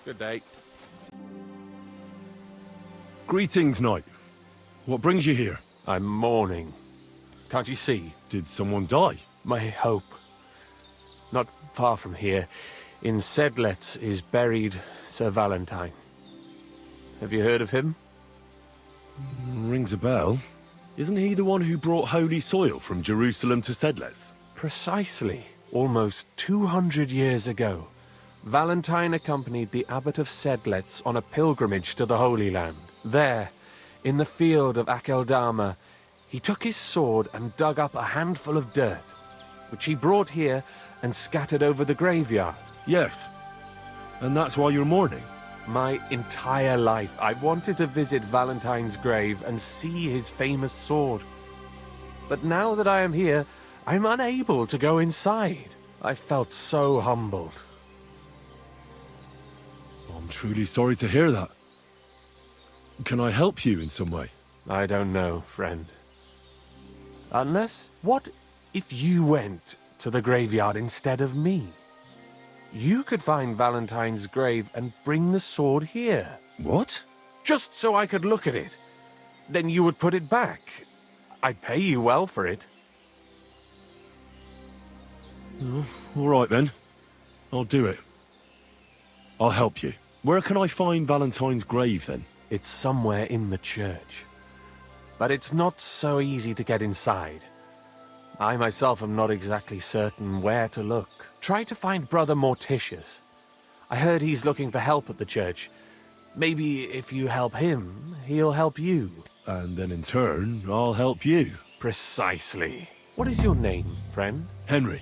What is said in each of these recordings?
Good day. Greetings, knight. What brings you here? I'm mourning. Can't you see? Did someone die? My hope. Not far from here, in Sedlets, is buried Sir Valentine. Have you heard of him? Rings a bell. Isn't he the one who brought holy soil from Jerusalem to Sedles? Precisely. Almost 200 years ago, Valentine accompanied the abbot of Sedlets on a pilgrimage to the Holy Land. There, in the field of Akeldama, he took his sword and dug up a handful of dirt, which he brought here and scattered over the graveyard. Yes. And that's why you're mourning? My entire life, I wanted to visit Valentine's grave and see his famous sword. But now that I am here, I'm unable to go inside. I felt so humbled. I'm truly sorry to hear that. Can I help you in some way? I don't know, friend. Unless, what if you went to the graveyard instead of me? You could find Valentine's grave and bring the sword here. What? Just so I could look at it. Then you would put it back. I'd pay you well for it. Oh, all right then. I'll do it. I'll help you. Where can I find Valentine's grave then? It's somewhere in the church. But it's not so easy to get inside. I myself am not exactly certain where to look. Try to find Brother Morticius. I heard he's looking for help at the church. Maybe if you help him, he'll help you. And then in turn, I'll help you. Precisely. What is your name, friend? Henry.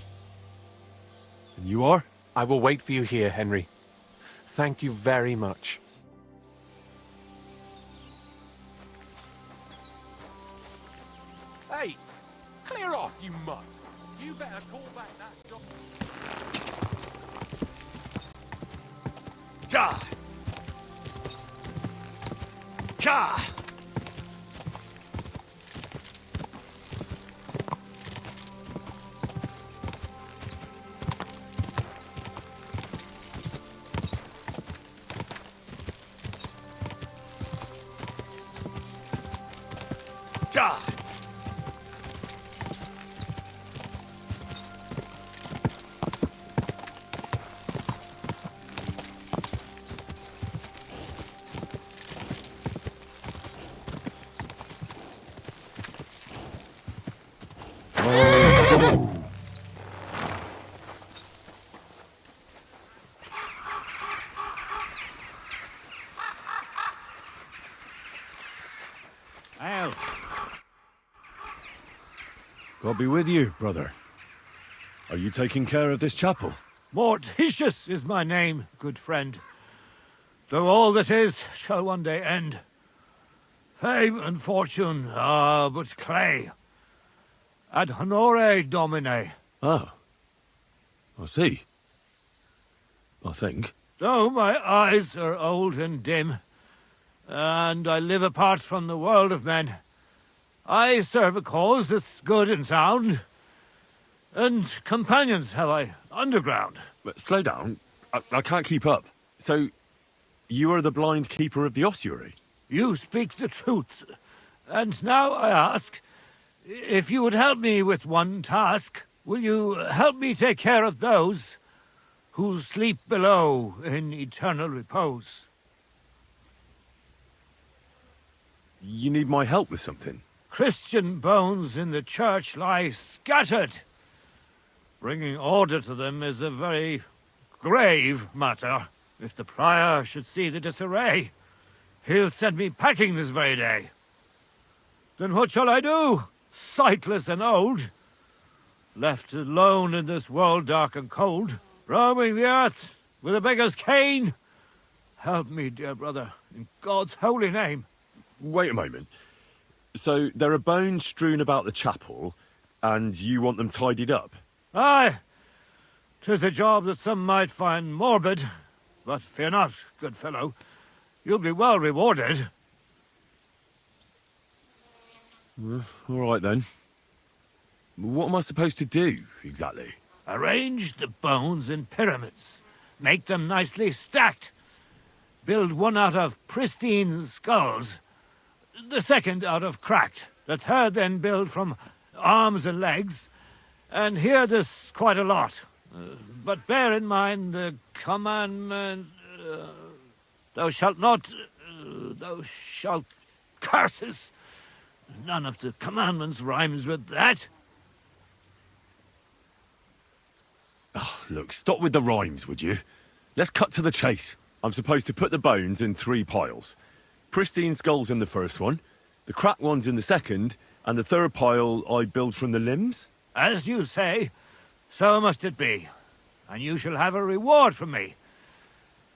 And you are? I will wait for you here, Henry. Thank you very much. Hey! Clear off, you mutt! You better call back that dog. Ja! Ja! Ja! Well, God be with you, brother. Are you taking care of this chapel? Morticius is my name, good friend. Though all that is shall one day end. Fame and fortune are but clay. Ad honore domine. Oh. I see. I think. Though my eyes are old and dim, and I live apart from the world of men, I serve a cause that's good and sound. And companions have I underground. But slow down. I can't keep up. So, you are the blind keeper of the ossuary? You speak the truth. And now I ask, if you would help me with one task, will you help me take care of those who sleep below in eternal repose? You need my help with something? Christian bones in the church lie scattered. Bringing order to them is a very grave matter. If the prior should see the disarray, he'll send me packing this very day. Then what shall I do? Sightless and old, left alone in this world dark and cold, roaming the earth with a beggar's cane? Help me, dear brother, in God's holy name. Wait a moment. So, there are bones strewn about the chapel, and you want them tidied up? Aye, 'tis a job that some might find morbid, but fear not, good fellow. You'll be well rewarded. All right then. What am I supposed to do, exactly? Arrange the bones in pyramids. Make them nicely stacked. build one out of pristine skulls, the second out of cracked, the third then build from arms and legs, and here there's quite a lot. But bear in mind the commandment, thou shalt not, thou shalt curses. None of the commandments rhymes with that. Oh, look, stop with the rhymes, would you? Let's cut to the chase. I'm supposed to put the bones in 3 piles. Pristine skulls in the first one, the cracked ones in the second, and the third pile I build from the limbs? As you say, so must it be. And you shall have a reward from me.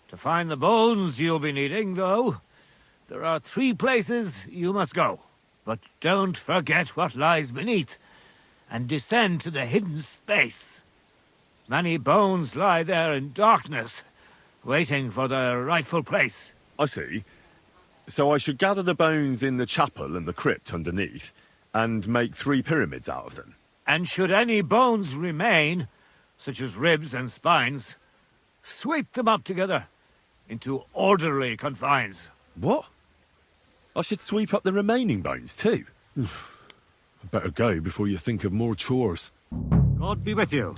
To find the bones you'll be needing, though, there are 3 places you must go. But don't forget what lies beneath, and descend to the hidden space. Many bones lie there in darkness, waiting for their rightful place. I see. So I should gather the bones in the chapel and the crypt underneath, and make 3 pyramids out of them. And should any bones remain, such as ribs and spines, sweep them up together into orderly confines. What? I should sweep up the remaining bones too. I better go before you think of more chores. God be with you.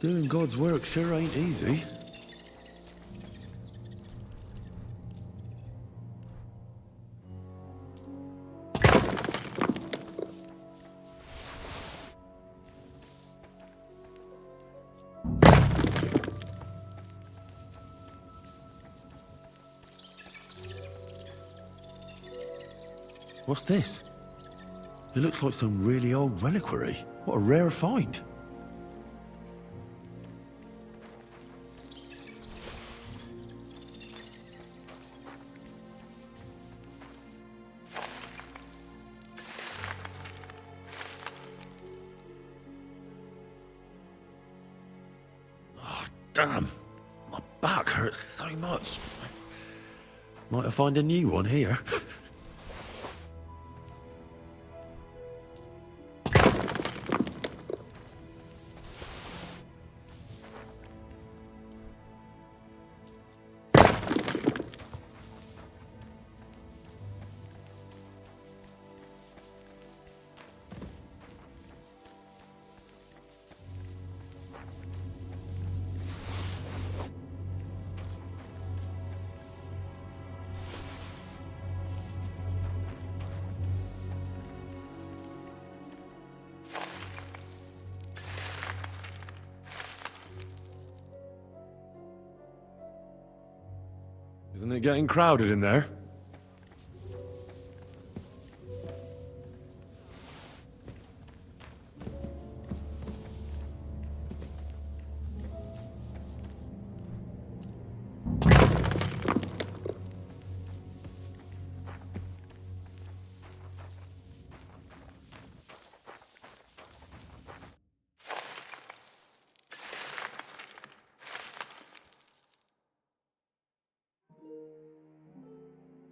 Doing God's work sure ain't easy. What's this? It looks like some really old reliquary. What a rare find. Oh, damn. My back hurts so much. Might I find a new one here? Isn't it getting crowded in there?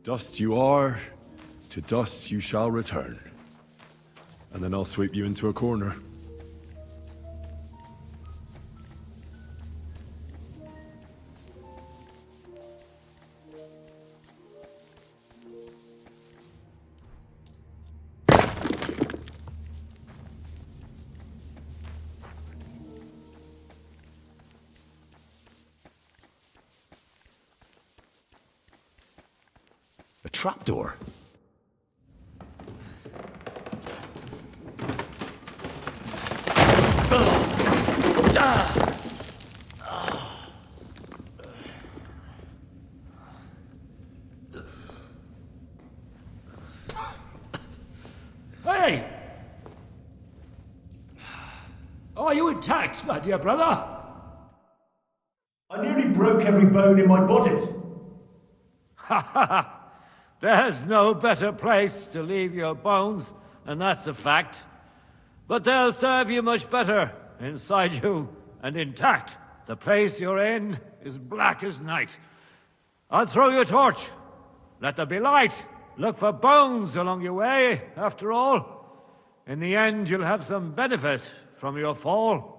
Dust you are, to dust you shall return. And then I'll sweep you into a corner. A trapdoor. Are you intact, my dear brother? I nearly broke every bone in my body. Ha ha ha! There's no better place to leave your bones, and that's a fact. But they'll serve you much better inside you and intact. The place you're in is black as night. I'll throw you a torch. Let there be light. Look for bones along your way, after all. In the end, you'll have some benefit from your fall.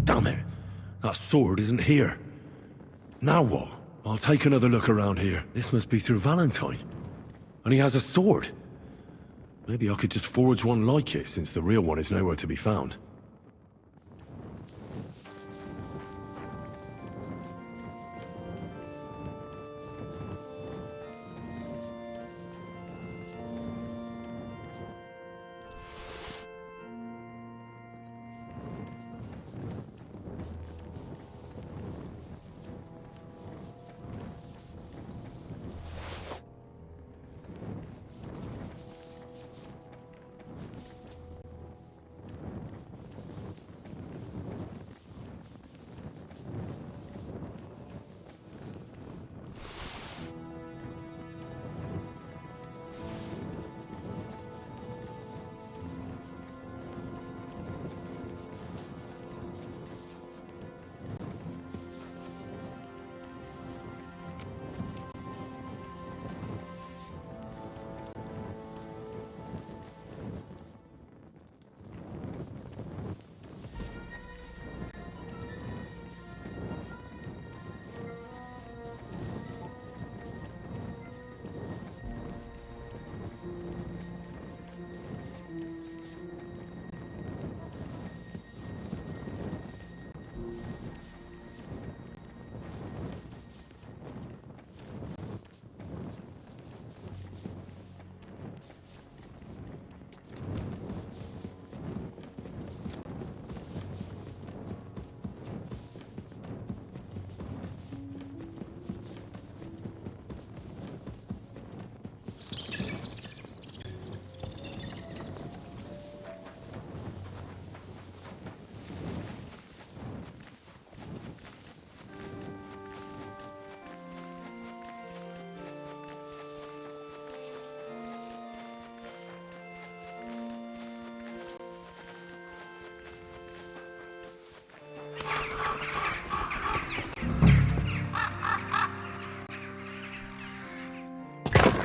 Damn it! That sword isn't here. Now what? I'll take another look around here. This must be Sir Valentine. And he has a sword. Maybe I could just forge one like it, since the real one is nowhere to be found.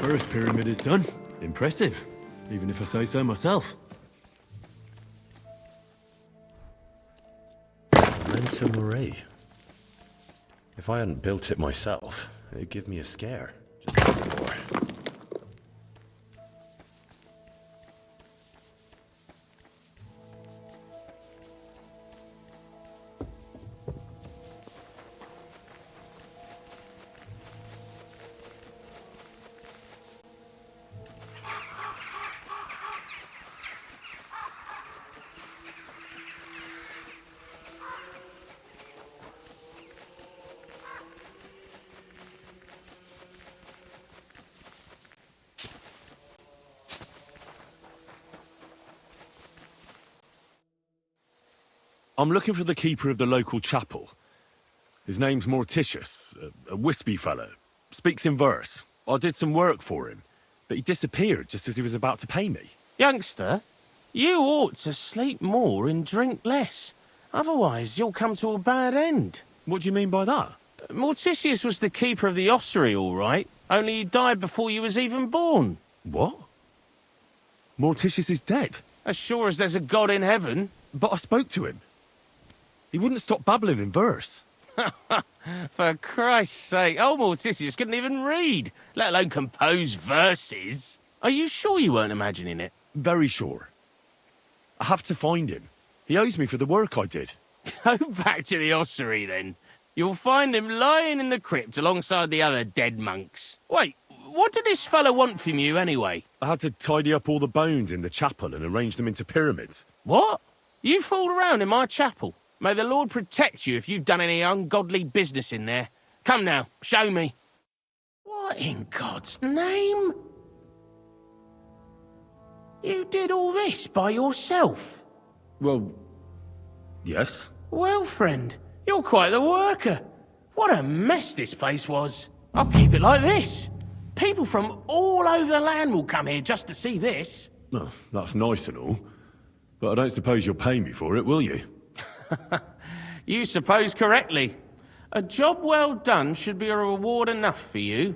First pyramid is done. Impressive, even if I say so myself. Mental Marie. If I hadn't built it myself, it'd give me a scare. Just before. I'm looking for the keeper of the local chapel. His name's Morticius, a wispy fellow. Speaks in verse. I did some work for him, but he disappeared just as he was about to pay me. Youngster, you ought to sleep more and drink less. Otherwise, you'll come to a bad end. What do you mean by that? Morticius was the keeper of the ossuary, all right. Only he died before you was even born. What? Morticius is dead? As sure as there's a God in heaven. But I spoke to him. He wouldn't stop babbling in verse. For Christ's sake, old Morticius couldn't even read, let alone compose verses. Are you sure you weren't imagining it? Very sure. I have to find him. He owes me for the work I did. Go back to the ossuary, then. You'll find him lying in the crypt alongside the other dead monks. Wait, what did this fellow want from you, anyway? I had to tidy up all the bones in the chapel and arrange them into pyramids. What? You fooled around in my chapel? May the Lord protect you if you've done any ungodly business in there. Come now, show me. What in God's name? You did all this by yourself? Well, yes. Well, friend, you're quite the worker. What a mess this place was. I'll keep it like this. People from all over the land will come here just to see this. Well, that's nice and all. But I don't suppose you'll pay me for it, will you? You suppose correctly. A job well done should be a reward enough for you.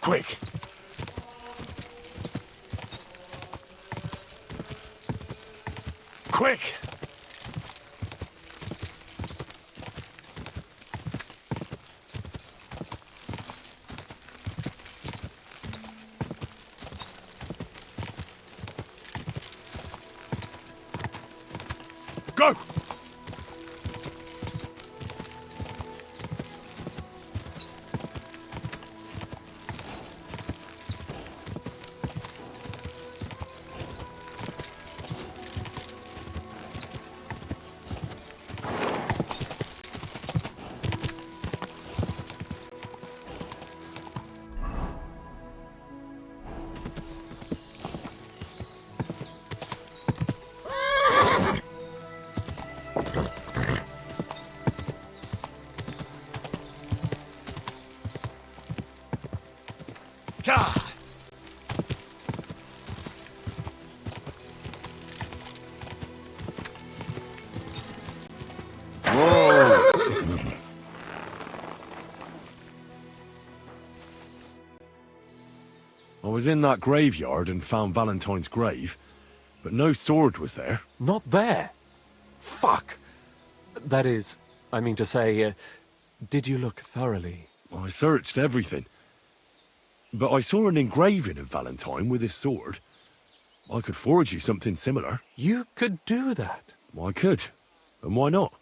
Quick! Quick! Go! God! I was in that graveyard and found Valentine's grave, but no sword was there. Not there? Fuck! That is, I mean to say, did you look thoroughly? I searched everything. But I saw an engraving of Valentine with his sword. I could forge you something similar. You could do that? I could. And why not?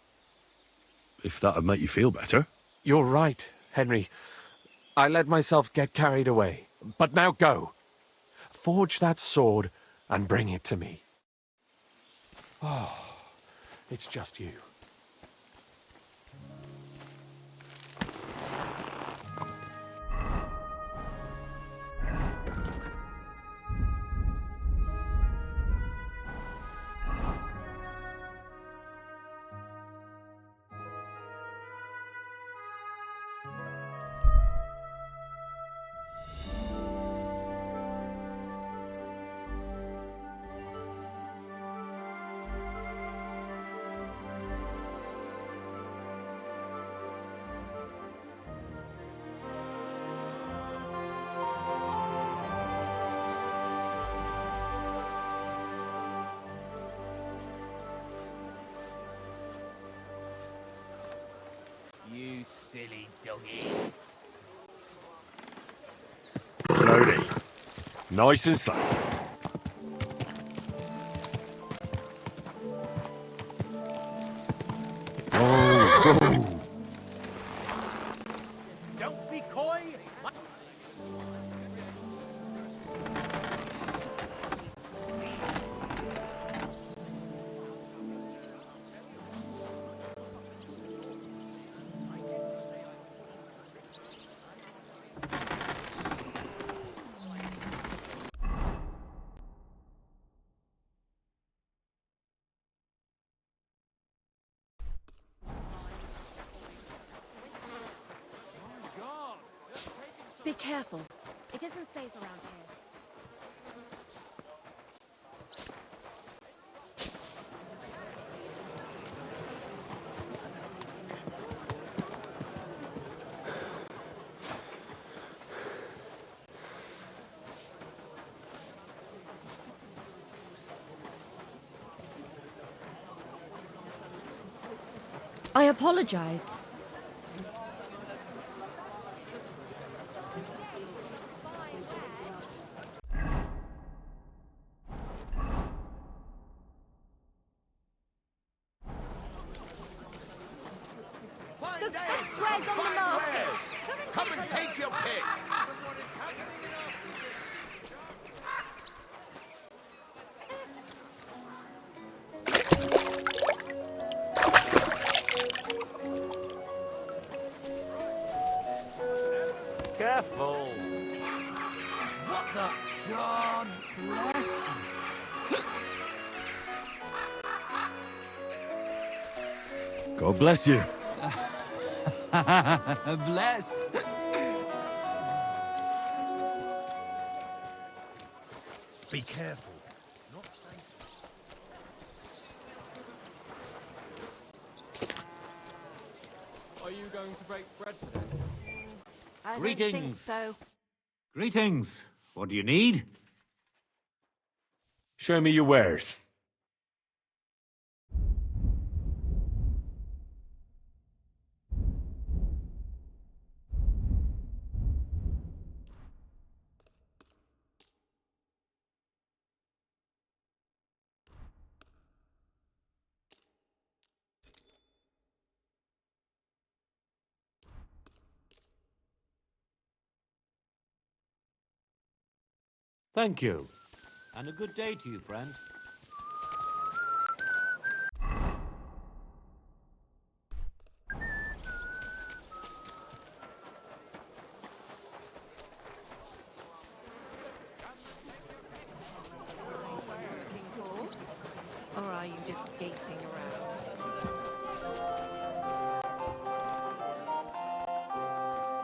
If that would make you feel better. You're right, Henry. I let myself get carried away. But now go. Forge that sword and bring it to me. Oh, it's just you. You silly doggy. Slowly. Nice and slow. Oh, Don't be coy. Be careful. It isn't safe around here. I apologize. The best wares on the market. Come and take your pick. Careful! What the... God bless you! God bless you. Bless! Be careful. Are you going to break bread today? I don't think Greetings. so. Greetings. What do you need? Show me your wares. Thank you. And a good day to you, friend. Or are you just gaping around?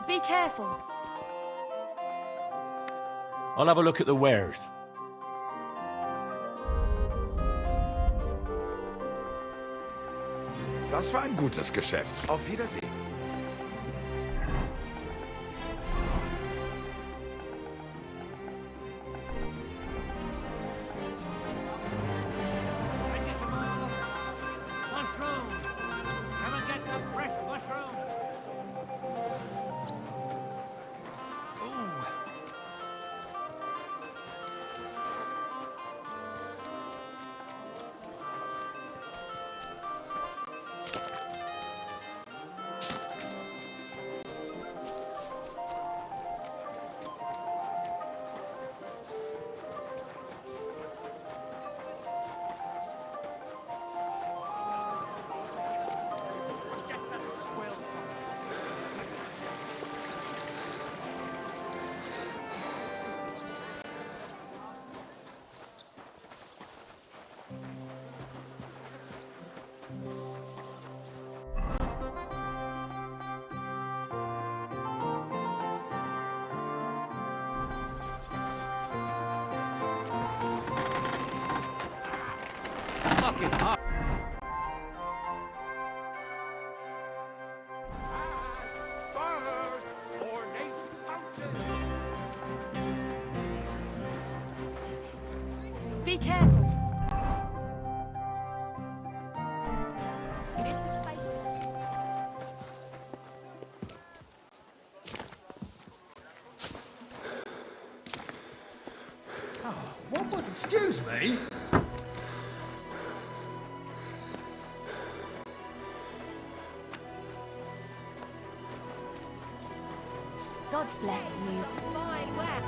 Be careful. I'll have a look at the wares. Das war ein gutes Geschäft. Auf Wiedersehen. Mushrooms! Come and get some fresh mushrooms! Fucking hard. Be careful. It isn't safe. What would... Excuse me? God bless you. Fine where?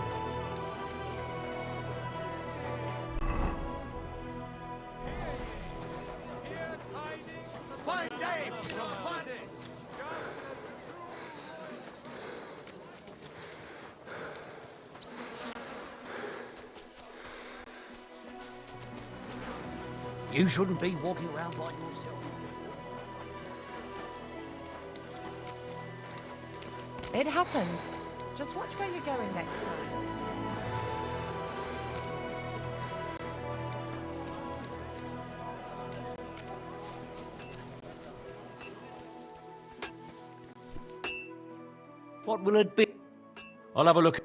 Fine day from Fundy. You shouldn't be walking around by yourself. It happens. Just watch where you're going next time. What will it be? I'll have a look.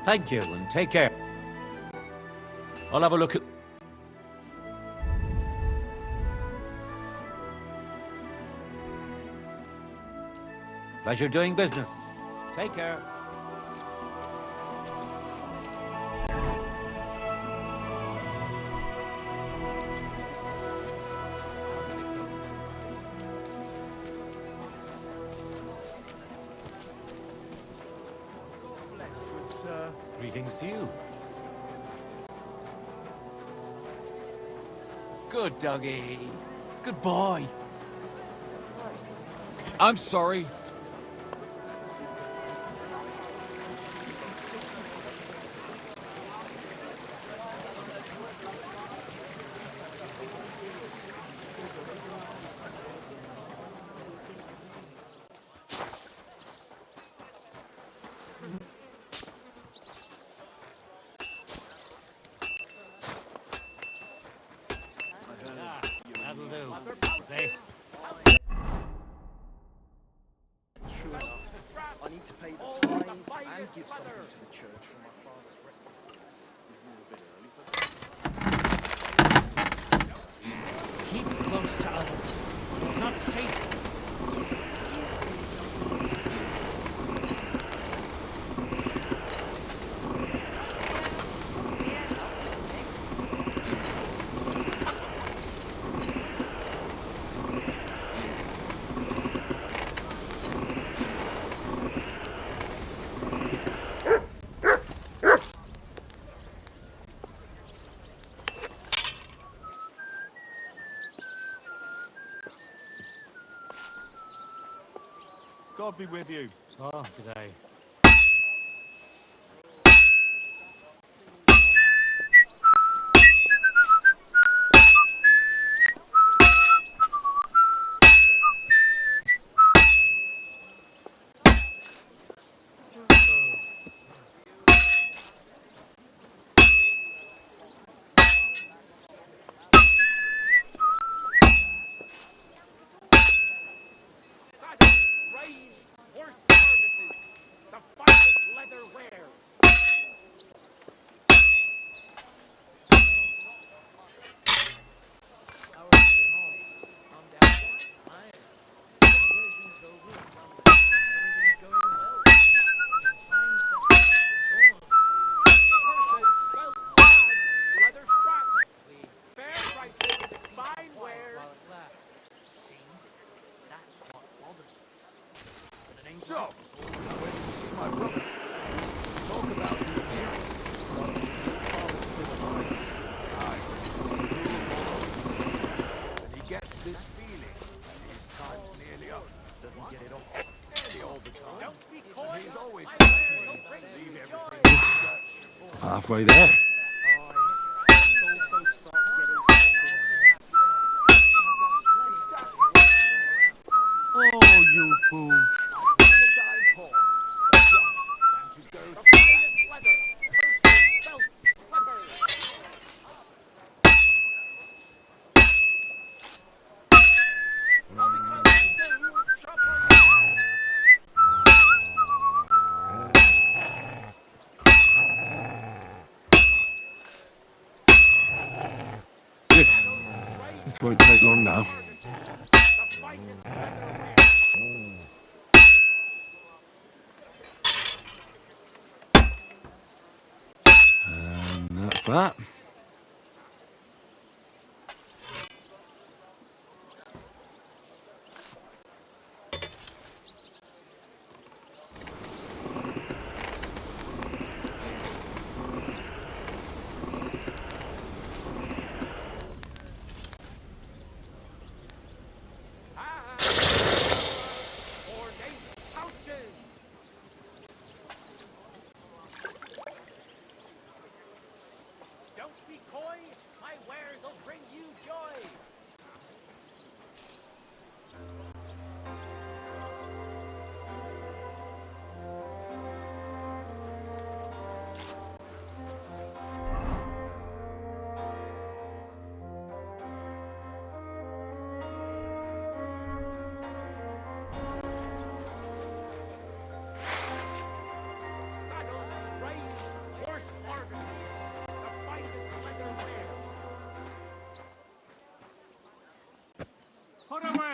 Thank you, and take care. I'll have a look at... Pleasure doing business. Take care. Greetings to you. Good doggy. Good boy. I'm sorry. That'll do. Safe. I need to pay the tithe and give something to the church for my father's record. Keep close to others. It's not safe. God be with you. Oh, today. So, my brother, talk about you. And he gets this feeling. His time's nearly up. Doesn't get it off. Nearly all the time. Don't be coy. And he's always leave everything. Halfway there. Oh, you fool. Good. This won't take long now. And that's that.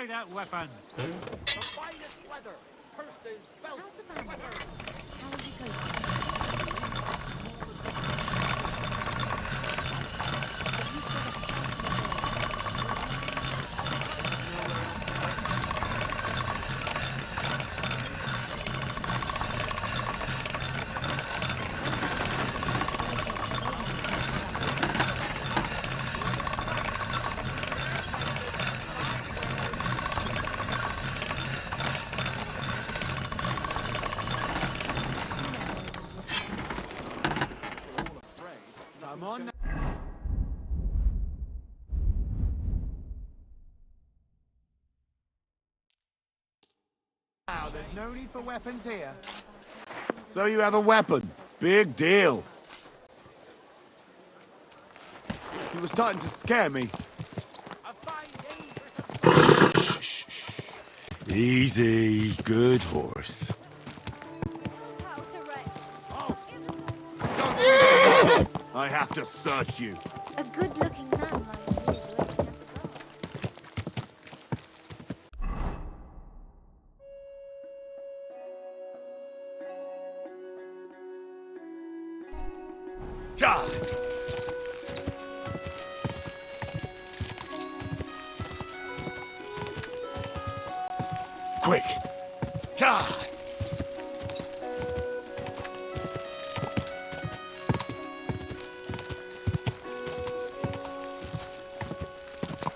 Carry that weapon. The finest leather, purses, belts, How's the van? sweaters. How are you going? Come on. Now, there's no need for weapons here. So you have a weapon. Big deal. You were starting to scare me. A fine day. Easy. Good horse. House arrest. I have to search you. A good-looking man like you is waiting at the door. Ja! Quick! Ja!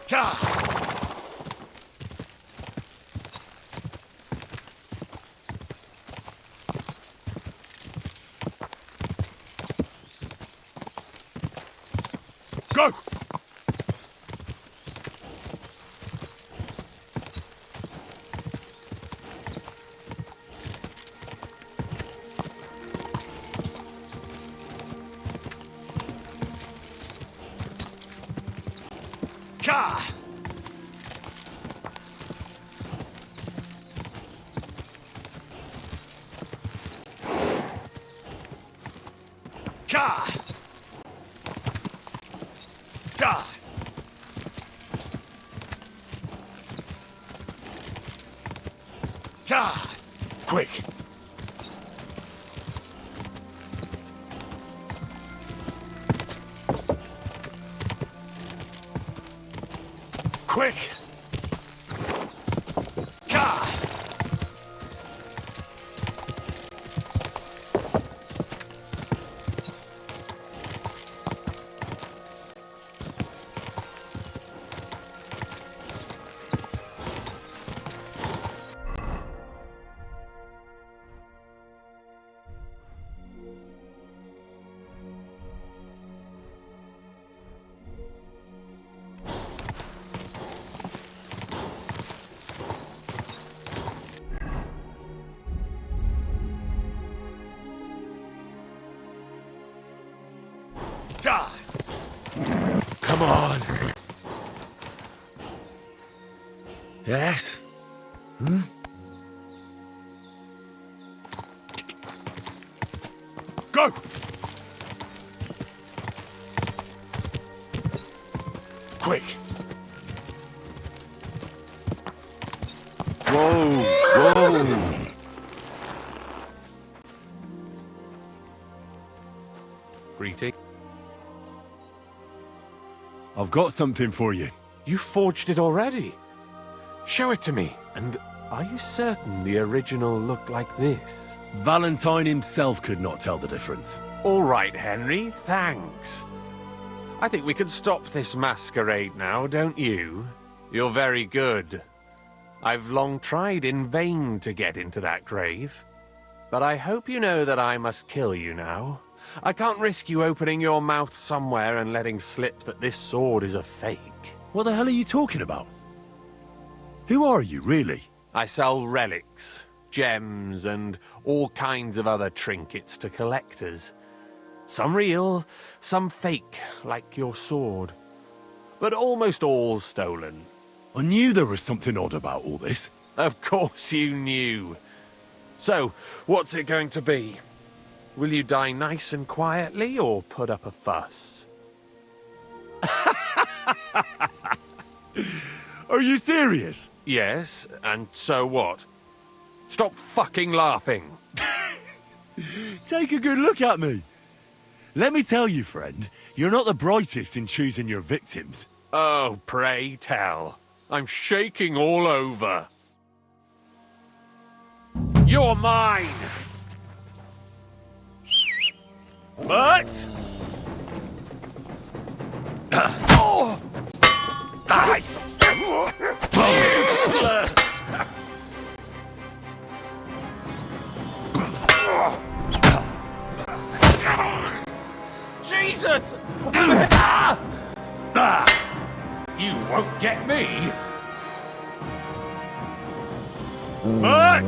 Ja! Go! Ka! Ka! Ka! Ka! Quick! Quick! Ka! Ja! Come on! Yes? Go! Quick! Whoa! Whoa! Greeting. I've got something for you. You forged it already? Show it to me. And are you certain the original looked like this? Valentine himself could not tell the difference. All right, Henry, thanks. I think we can stop this masquerade now, don't you? You're very good. I've long tried in vain to get into that grave. But I hope you know that I must kill you now. I can't risk you opening your mouth somewhere and letting slip that this sword is a fake. What the hell are you talking about? Who are you, really? I sell relics, gems, and all kinds of other trinkets to collectors. Some real, some fake, like your sword. But almost all stolen. I knew there was something odd about all this. Of course you knew. So, what's it going to be? Will you die nice and quietly, or put up a fuss? Are you serious? Yes, and so what? Stop fucking laughing. Take a good look at me. Let me tell you, friend, you're not the brightest in choosing your victims. Oh, pray tell. I'm shaking all over. You're mine! But... oh! Christ! Useless! Jesus! You won't get me! But...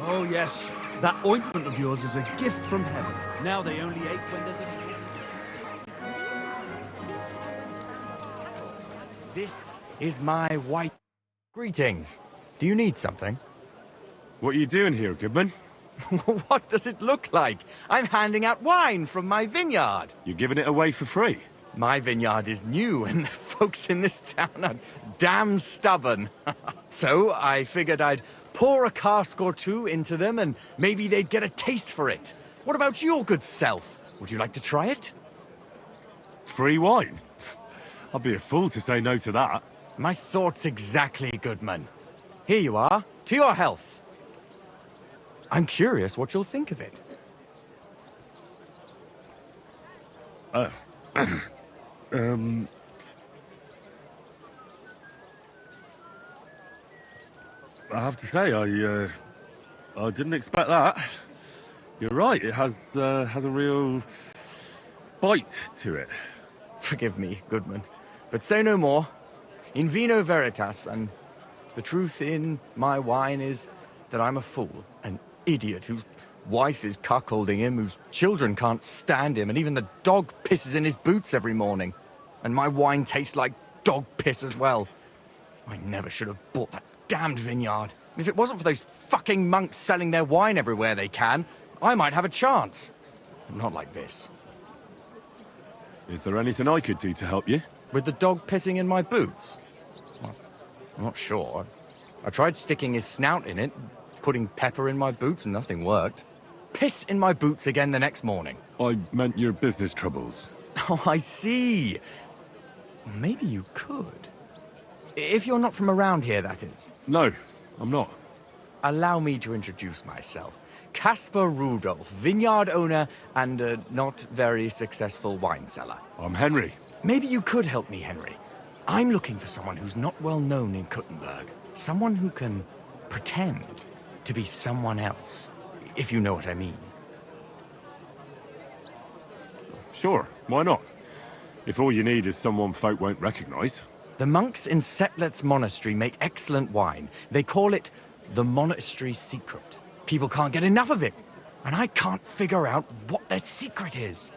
Oh, yes. That ointment of yours is a gift from heaven. Now they only ache when there's a storm. This is my white... Greetings. Do you need something? What are you doing here, Goodman? What does it look like? I'm handing out wine from my vineyard. You're giving it away for free. My vineyard is new, and the folks in this town are damn stubborn. So I figured I'd pour a cask or two into them, and maybe they'd get a taste for it. What about your good self? Would you like to try it? Free wine? I'd be a fool to say no to that. My thoughts exactly, Goodman. Here you are. To your health. I'm curious what you'll think of it. I have to say, I didn't expect that. You're right, it has a real bite to it. Forgive me, Goodman, but say no more. In vino veritas, and the truth in my wine is that I'm a fool, an idiot whose wife is cuckolding him, whose children can't stand him, and even the dog pisses in his boots every morning. And my wine tastes like dog piss as well. I never should have bought that damned vineyard. If it wasn't for those fucking monks selling their wine everywhere they can, I might have a chance. Not like this. Is there anything I could do to help you? With the dog pissing in my boots? Well, I'm not sure. I tried sticking his snout in it, putting pepper in my boots, and nothing worked. Piss in my boots again the next morning. I meant your business troubles. Oh, I see. Maybe you could. If you're not from around here, that is. No, I'm not. Allow me to introduce myself. Caspar Rudolph, vineyard owner and a not very successful wine seller. I'm Henry. Maybe you could help me, Henry. I'm looking for someone who's not well known in Kuttenberg. Someone who can pretend to be someone else, if you know what I mean. Sure, why not? If all you need is someone folk won't recognize. The monks in Setlet's monastery make excellent wine. They call it the monastery secret. People can't get enough of it, and I can't figure out what their secret is.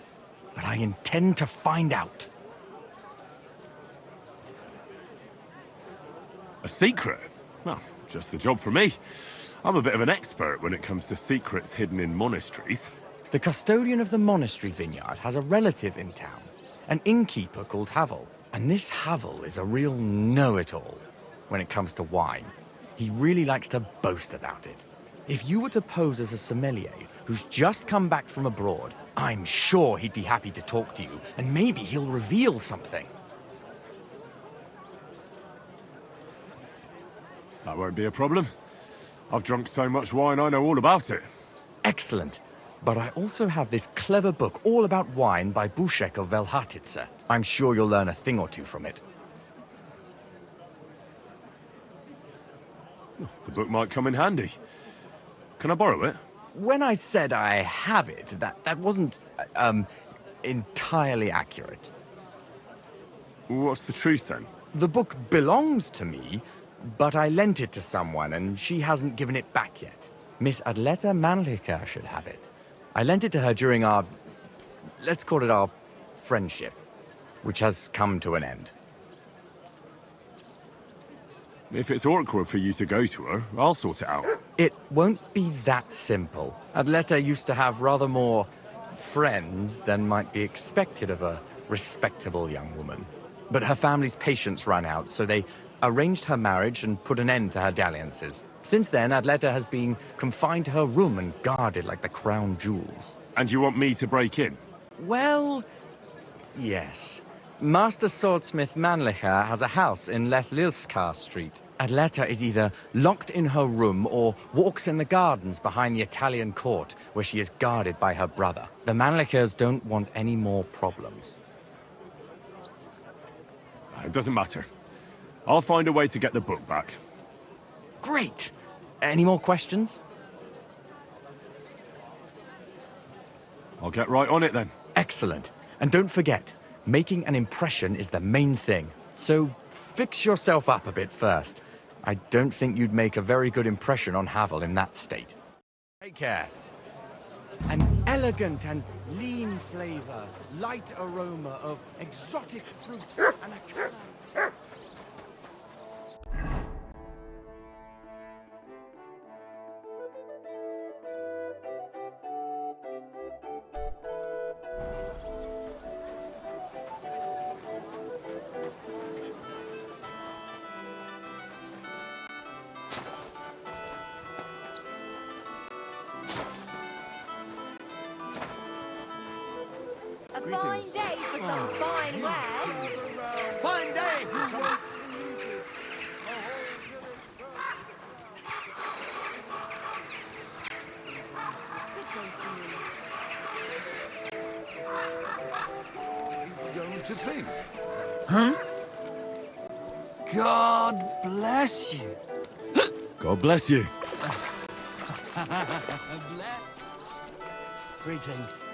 But I intend to find out. A secret? Well, just the job for me. I'm a bit of an expert when it comes to secrets hidden in monasteries. The custodian of the monastery vineyard has a relative in town, an innkeeper called Havel. And this Havel is a real know-it-all when it comes to wine. He really likes to boast about it. If you were to pose as a sommelier who's just come back from abroad, I'm sure he'd be happy to talk to you, and maybe he'll reveal something. That won't be a problem. I've drunk so much wine I know all about it. Excellent. But I also have this clever book all about wine by Buschek of Velhatitze. I'm sure you'll learn a thing or two from it. The book might come in handy. Can I borrow it? When I said I have it, that wasn't, entirely accurate. What's the truth then? The book belongs to me, but I lent it to someone and she hasn't given it back yet. Miss Adleta Mannlicher should have it. I lent it to her during our, let's call it our friendship, which has come to an end. If it's awkward for you to go to her, I'll sort it out. It won't be that simple. Adleta used to have rather more friends than might be expected of a respectable young woman. But her family's patience ran out, so they arranged her marriage and put an end to her dalliances. Since then, Adleta has been confined to her room and guarded like the crown jewels. And you want me to break in? Well, yes. Master swordsmith Mannlicher has a house in Lethlilskar Street. Adleta is either locked in her room or walks in the gardens behind the Italian court, where she is guarded by her brother. The Mannlichers don't want any more problems. It doesn't matter. I'll find a way to get the book back. Great! Any more questions? I'll get right on it then. Excellent. And don't forget, making an impression is the main thing. So fix yourself up a bit first. I don't think you'd make a very good impression on Havel in that state. Take care. An elegant and lean flavor, light aroma of exotic fruits and a... A fine day for some fine wares. Fine day! Going to think. Huh? God bless you. God bless you. Greetings.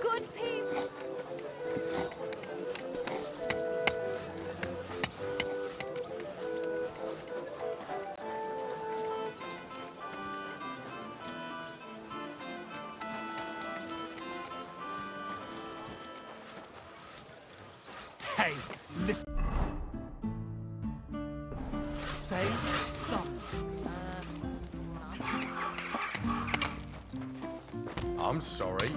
Good people. Hey, listen. Say something. I'm sorry.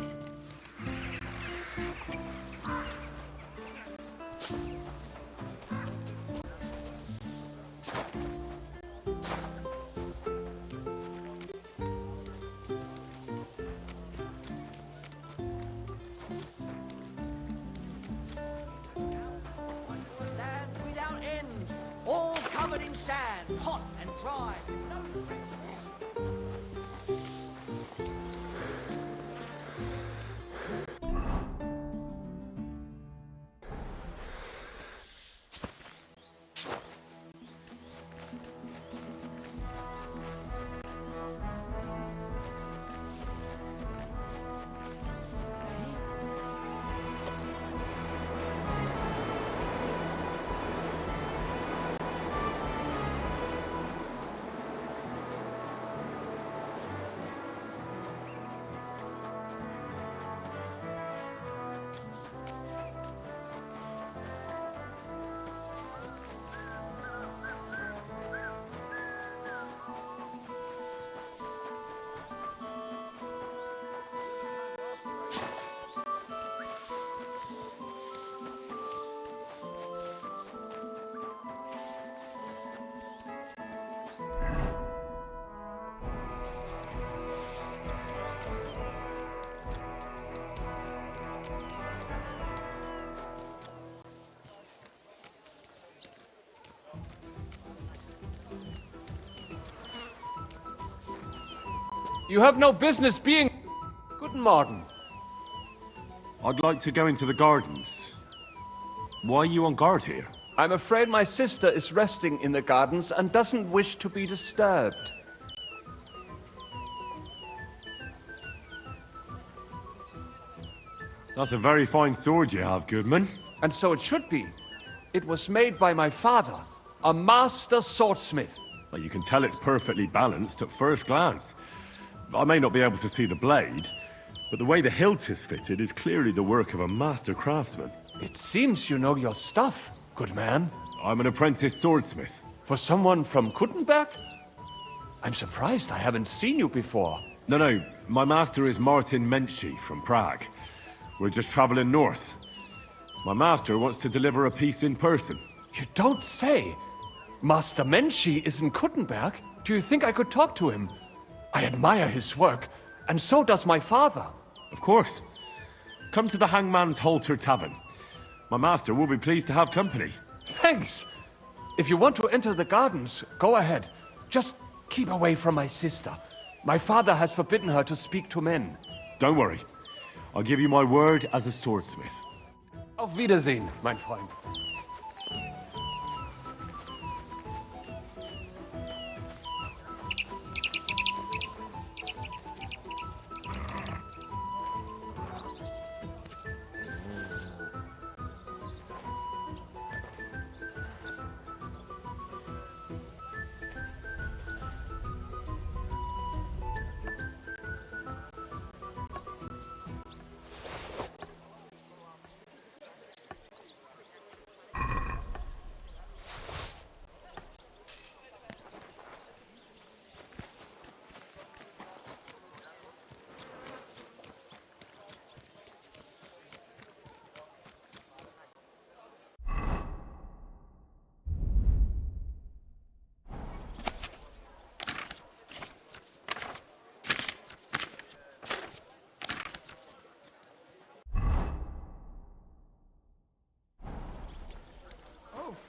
Land without end, all covered in sand, hot and dry. You have no business being... Guten Morgen. I'd like to go into the gardens. Why are you on guard here? I'm afraid my sister is resting in the gardens and doesn't wish to be disturbed. That's a very fine sword you have, Goodman. And so it should be. It was made by my father, a master swordsmith. Well, you can tell it's perfectly balanced at first glance. I may not be able to see the blade, but the way the hilt is fitted is clearly the work of a master craftsman. It seems you know your stuff, good man. I'm an apprentice swordsmith. For someone from Kuttenberg? I'm surprised I haven't seen you before. No, my master is Martin Menschy from Prague. We're just traveling north. My master wants to deliver a piece in person. You don't say! Master Menschy is in Kuttenberg? Do you think I could talk to him? I admire his work, and so does my father. Of course. Come to the Hangman's Halter Tavern. My master will be pleased to have company. Thanks! If you want to enter the gardens, go ahead. Just keep away from my sister. My father has forbidden her to speak to men. Don't worry. I'll give you my word as a swordsmith. Auf Wiedersehen, mein Freund.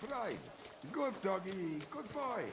Right. Good doggy. Good boy.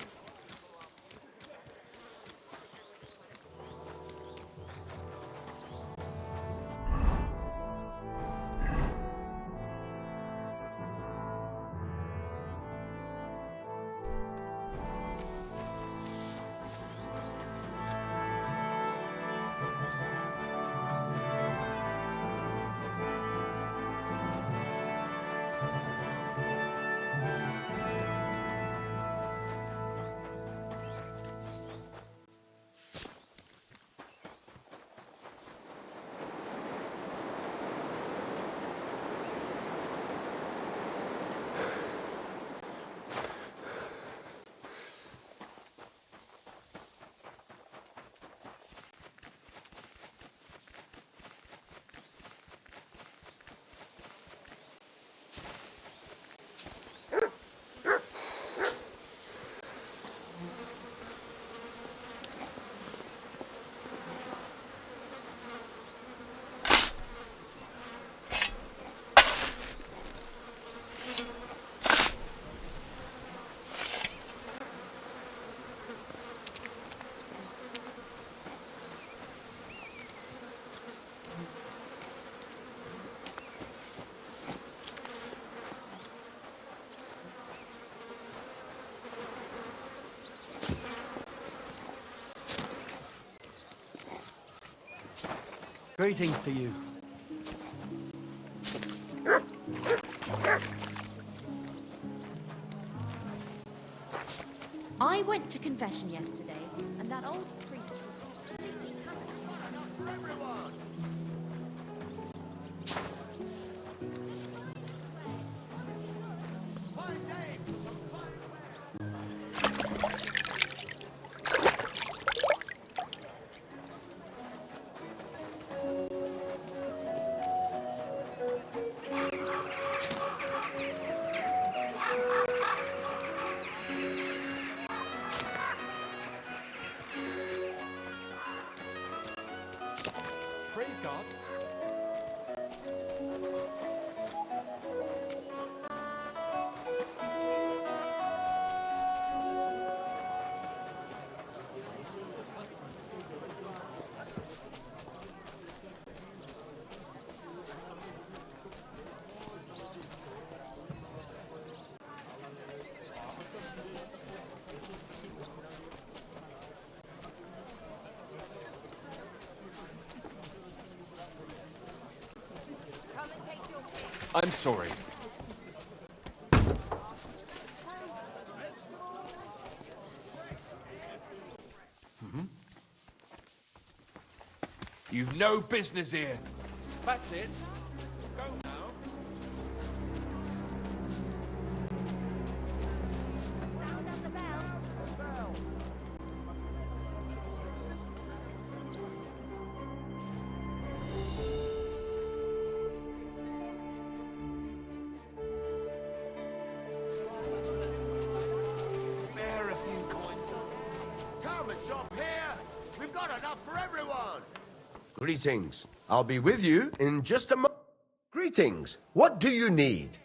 Greetings to you. I went to confession yesterday, and that old priest was completely hammered. Praise God. I'm sorry. You've no business here. That's it. Go now. Sound of the bell. Spare a few coins. Come and shop here. We've got enough for everyone. Greetings. I'll be with you in just a moment. Greetings. What do you need?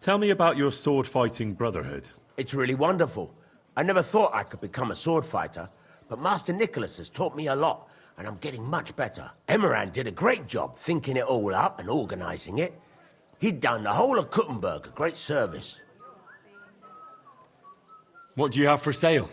Tell me about your sword-fighting brotherhood. It's really wonderful. I never thought I could become a sword fighter, but Master Nicholas has taught me a lot, and I'm getting much better. Emerald did a great job thinking it all up and organizing it. He'd done the whole of Kuttenberg a great service. What do you have for sale?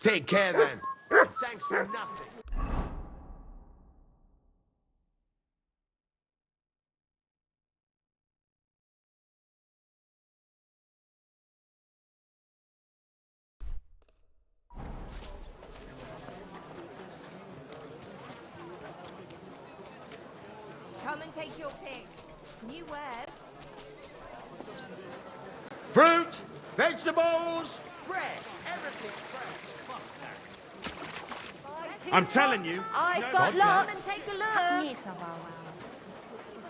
Take care then. And thanks for nothing. your pig. New wares. Fruit, vegetables, bread, everything's fresh. I'm telling you. I've got lots. Come and take a look.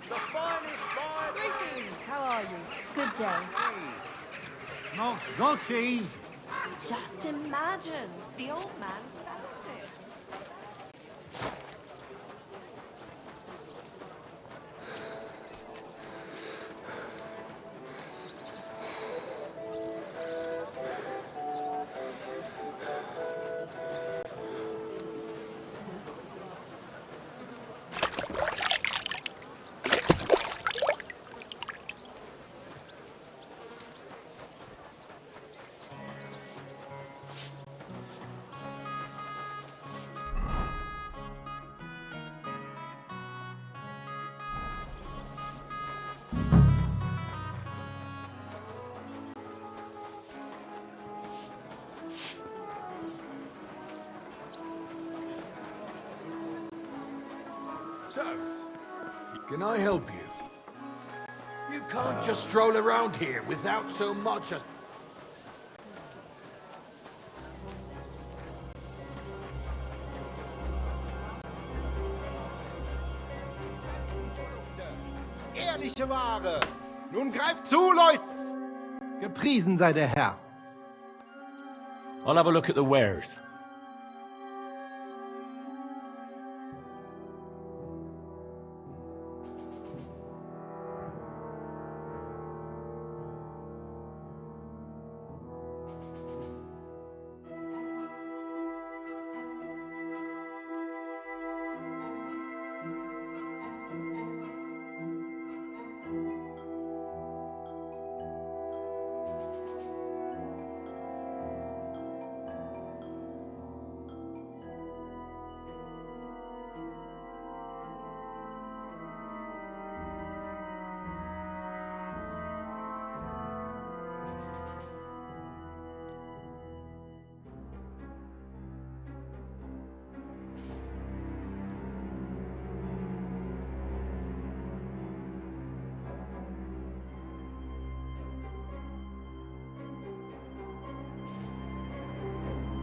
The finest five. Greetings. How are you? Good day. No cheese. Just imagine. The old man found it. Can I help you? You can't just stroll around here without so much as... Ehrliche Ware. Nun greift zu, Leute. Gepriesen sei der Herr. I'll have a look at the wares.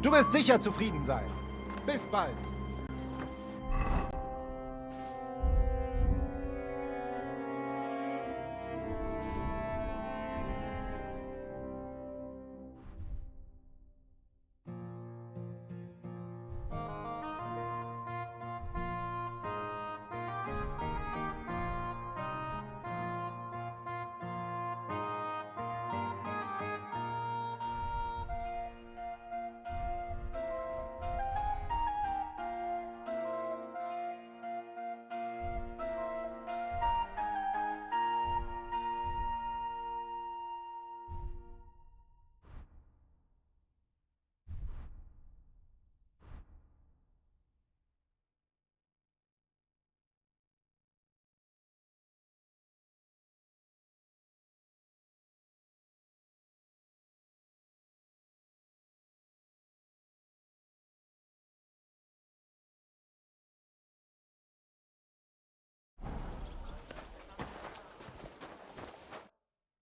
Du wirst sicher zufrieden sein. Bis bald.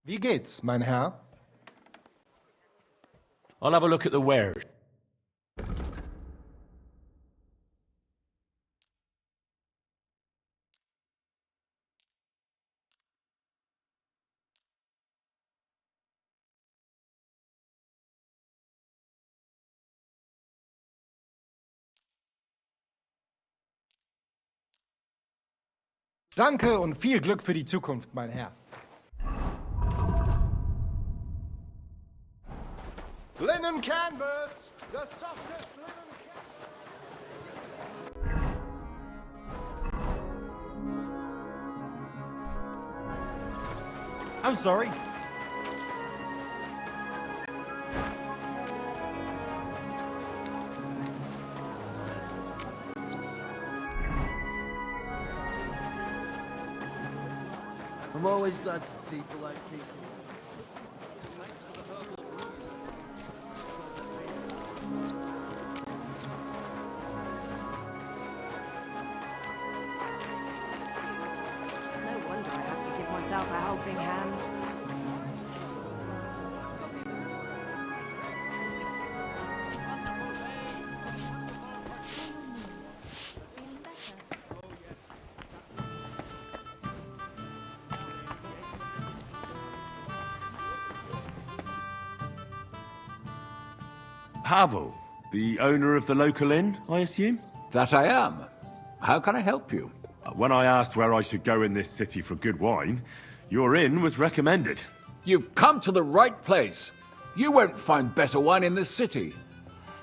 Wie geht's, mein Herr? I'll have a look at the wares. Danke und viel Glück für die Zukunft, mein Herr. Linen canvas! The softest linen canvas! I'm sorry. I'm always glad to see polite people. No Pavel, the owner of the local inn, I assume? That I am. How can I help you? When I asked where I should go in this city for good wine, your inn was recommended. You've come to the right place. You won't find better wine in this city.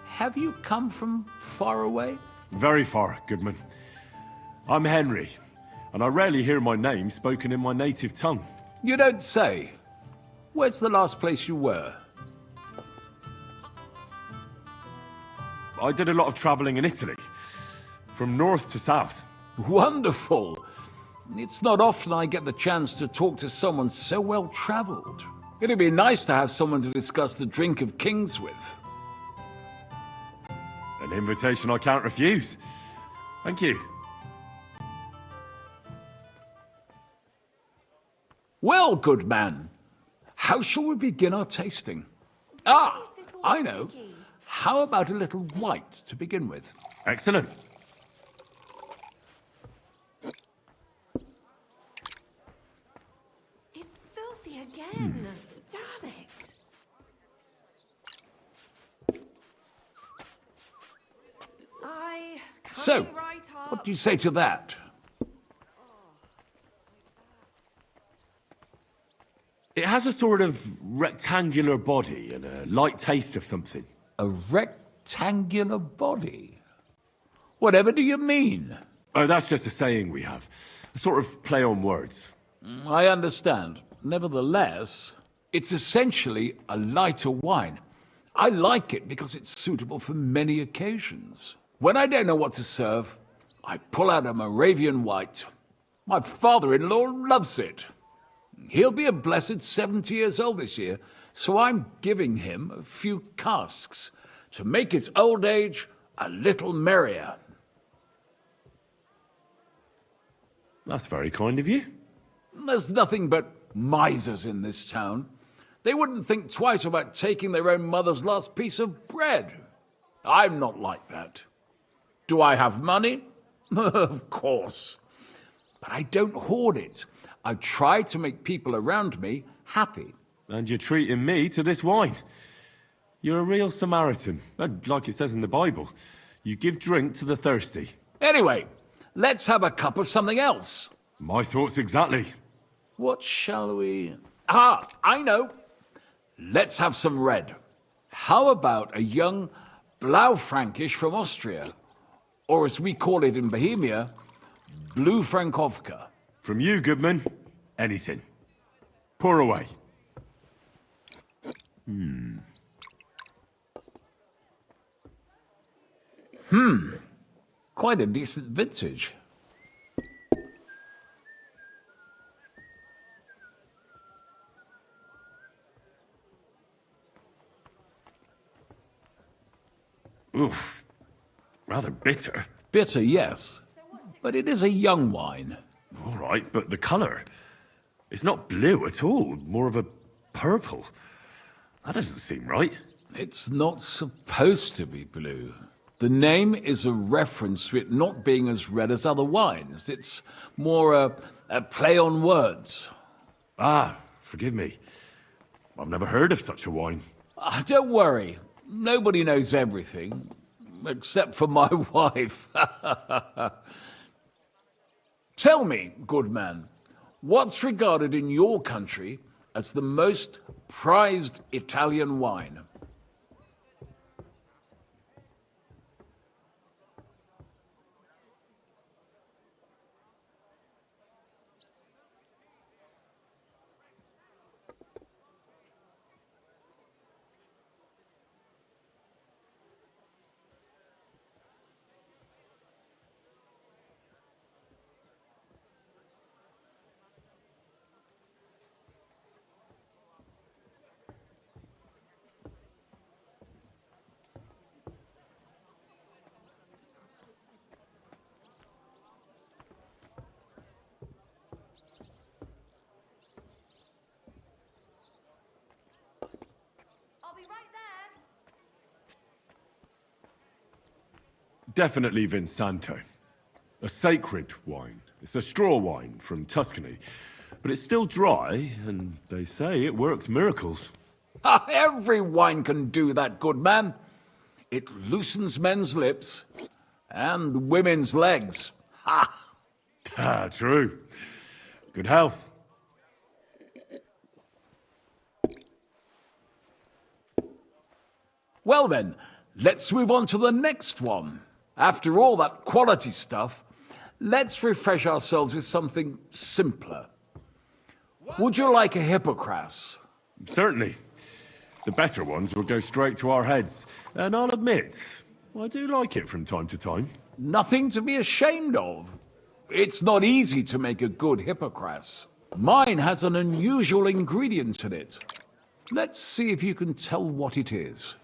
Have you come from far away? Very far, Goodman. I'm Henry, and I rarely hear my name spoken in my native tongue. You don't say. Where's the last place you were? I did a lot of traveling in Italy, from north to south. Wonderful. It's not often I get the chance to talk to someone so well-traveled. It'd be nice to have someone to discuss the drink of kings with. An invitation I can't refuse. Thank you. Well, good man, how shall we begin our tasting? Ah, I know. How about a little white to begin with? Excellent. It's filthy again. Damn it. So, what do you say to that? It has a sort of rectangular body and a light taste of something. A rectangular body? Whatever do you mean? Oh, that's just a saying we have. A sort of play on words. I understand. Nevertheless, it's essentially a lighter wine. I like it because it's suitable for many occasions. When I don't know what to serve, I pull out a Moravian white. My father-in-law loves it. He'll be a blessed 70 years old this year, so I'm giving him a few casks to make his old age a little merrier. That's very kind of you. There's nothing but misers in this town. They wouldn't think twice about taking their own mother's last piece of bread. I'm not like that. Do I have money? Of course. But I don't hoard it. I try to make people around me happy. And you're treating me to this wine. You're a real Samaritan. And like it says in the Bible, you give drink to the thirsty. Anyway, let's have a cup of something else. My thoughts exactly. What shall we... Ah, I know. Let's have some red. How about a young Blaufränkisch from Austria? Or as we call it in Bohemia, Blue Frankovka. From you, Goodman, anything. Pour away. Quite a decent vintage. Oof. Rather bitter. Bitter, yes. But it is a young wine. All right, but the colour. It's not blue at all. More of a purple. That doesn't seem right. It's not supposed to be blue. The name is a reference to it not being as red as other wines. It's more a play on words. Ah, forgive me. I've never heard of such a wine. Don't worry. Nobody knows everything. Except for my wife. Tell me, good man, what's regarded in your country as the most prized Italian wine? Definitely Vinsanto. A sacred wine. It's a straw wine from Tuscany. But it's still dry, and they say it works miracles. Every wine can do that, good man. It loosens men's lips and women's legs. Ha! Ah, true. Good health. Well then, let's move on to the next one. After all that quality stuff, let's refresh ourselves with something simpler. Would you like a hippocras? Certainly. The better ones will go straight to our heads. And I'll admit, I do like it from time to time. Nothing to be ashamed of. It's not easy to make a good hippocras. Mine has an unusual ingredient in it. Let's see if you can tell what it is.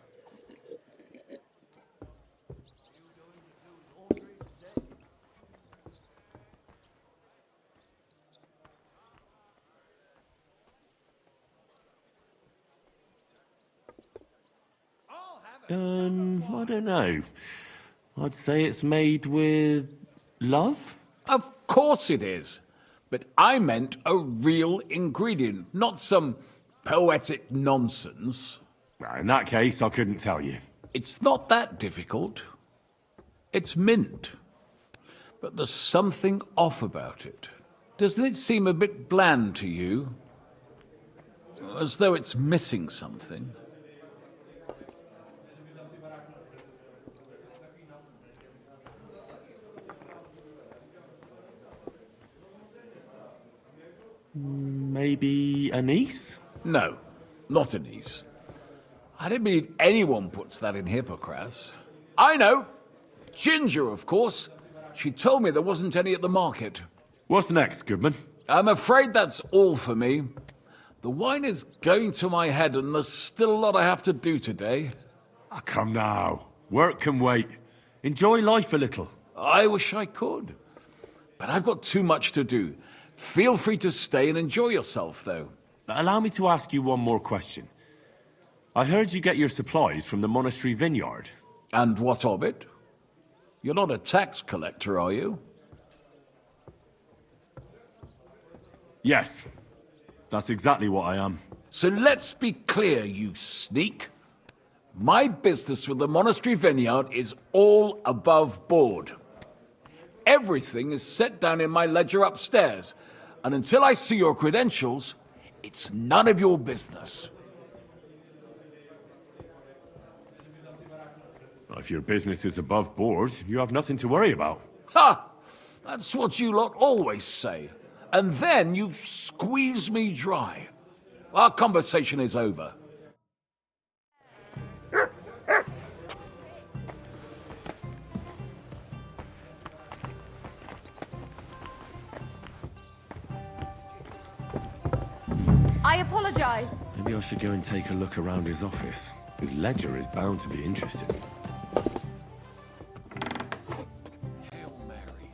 I don't know. I'd say it's made with love? Of course it is. But I meant a real ingredient, not some poetic nonsense. Well, in that case, I couldn't tell you. It's not that difficult. It's mint. But there's something off about it. Doesn't it seem a bit bland to you? As though it's missing something? Maybe anise? No, not anise. I don't believe anyone puts that in hippocras. I know! Ginger, of course. She told me there wasn't any at the market. What's next, Goodman? I'm afraid that's all for me. The wine is going to my head and there's still a lot I have to do today. Ah, come now. Work can wait. Enjoy life a little. I wish I could. But I've got too much to do. Feel free to stay and enjoy yourself, though. Allow me to ask you one more question. I heard you get your supplies from the monastery vineyard. And what of it? You're not a tax collector, are you? Yes. That's exactly what I am. So let's be clear, you sneak. My business with the monastery vineyard is all above board. Everything is set down in my ledger upstairs, and until I see your credentials, it's none of your business. If your business is above board, you have nothing to worry about. Ha! That's what you lot always say. And then you squeeze me dry. Our conversation is over. I apologize. Maybe I should go and take a look around his office. His ledger is bound to be interesting. Hail Mary.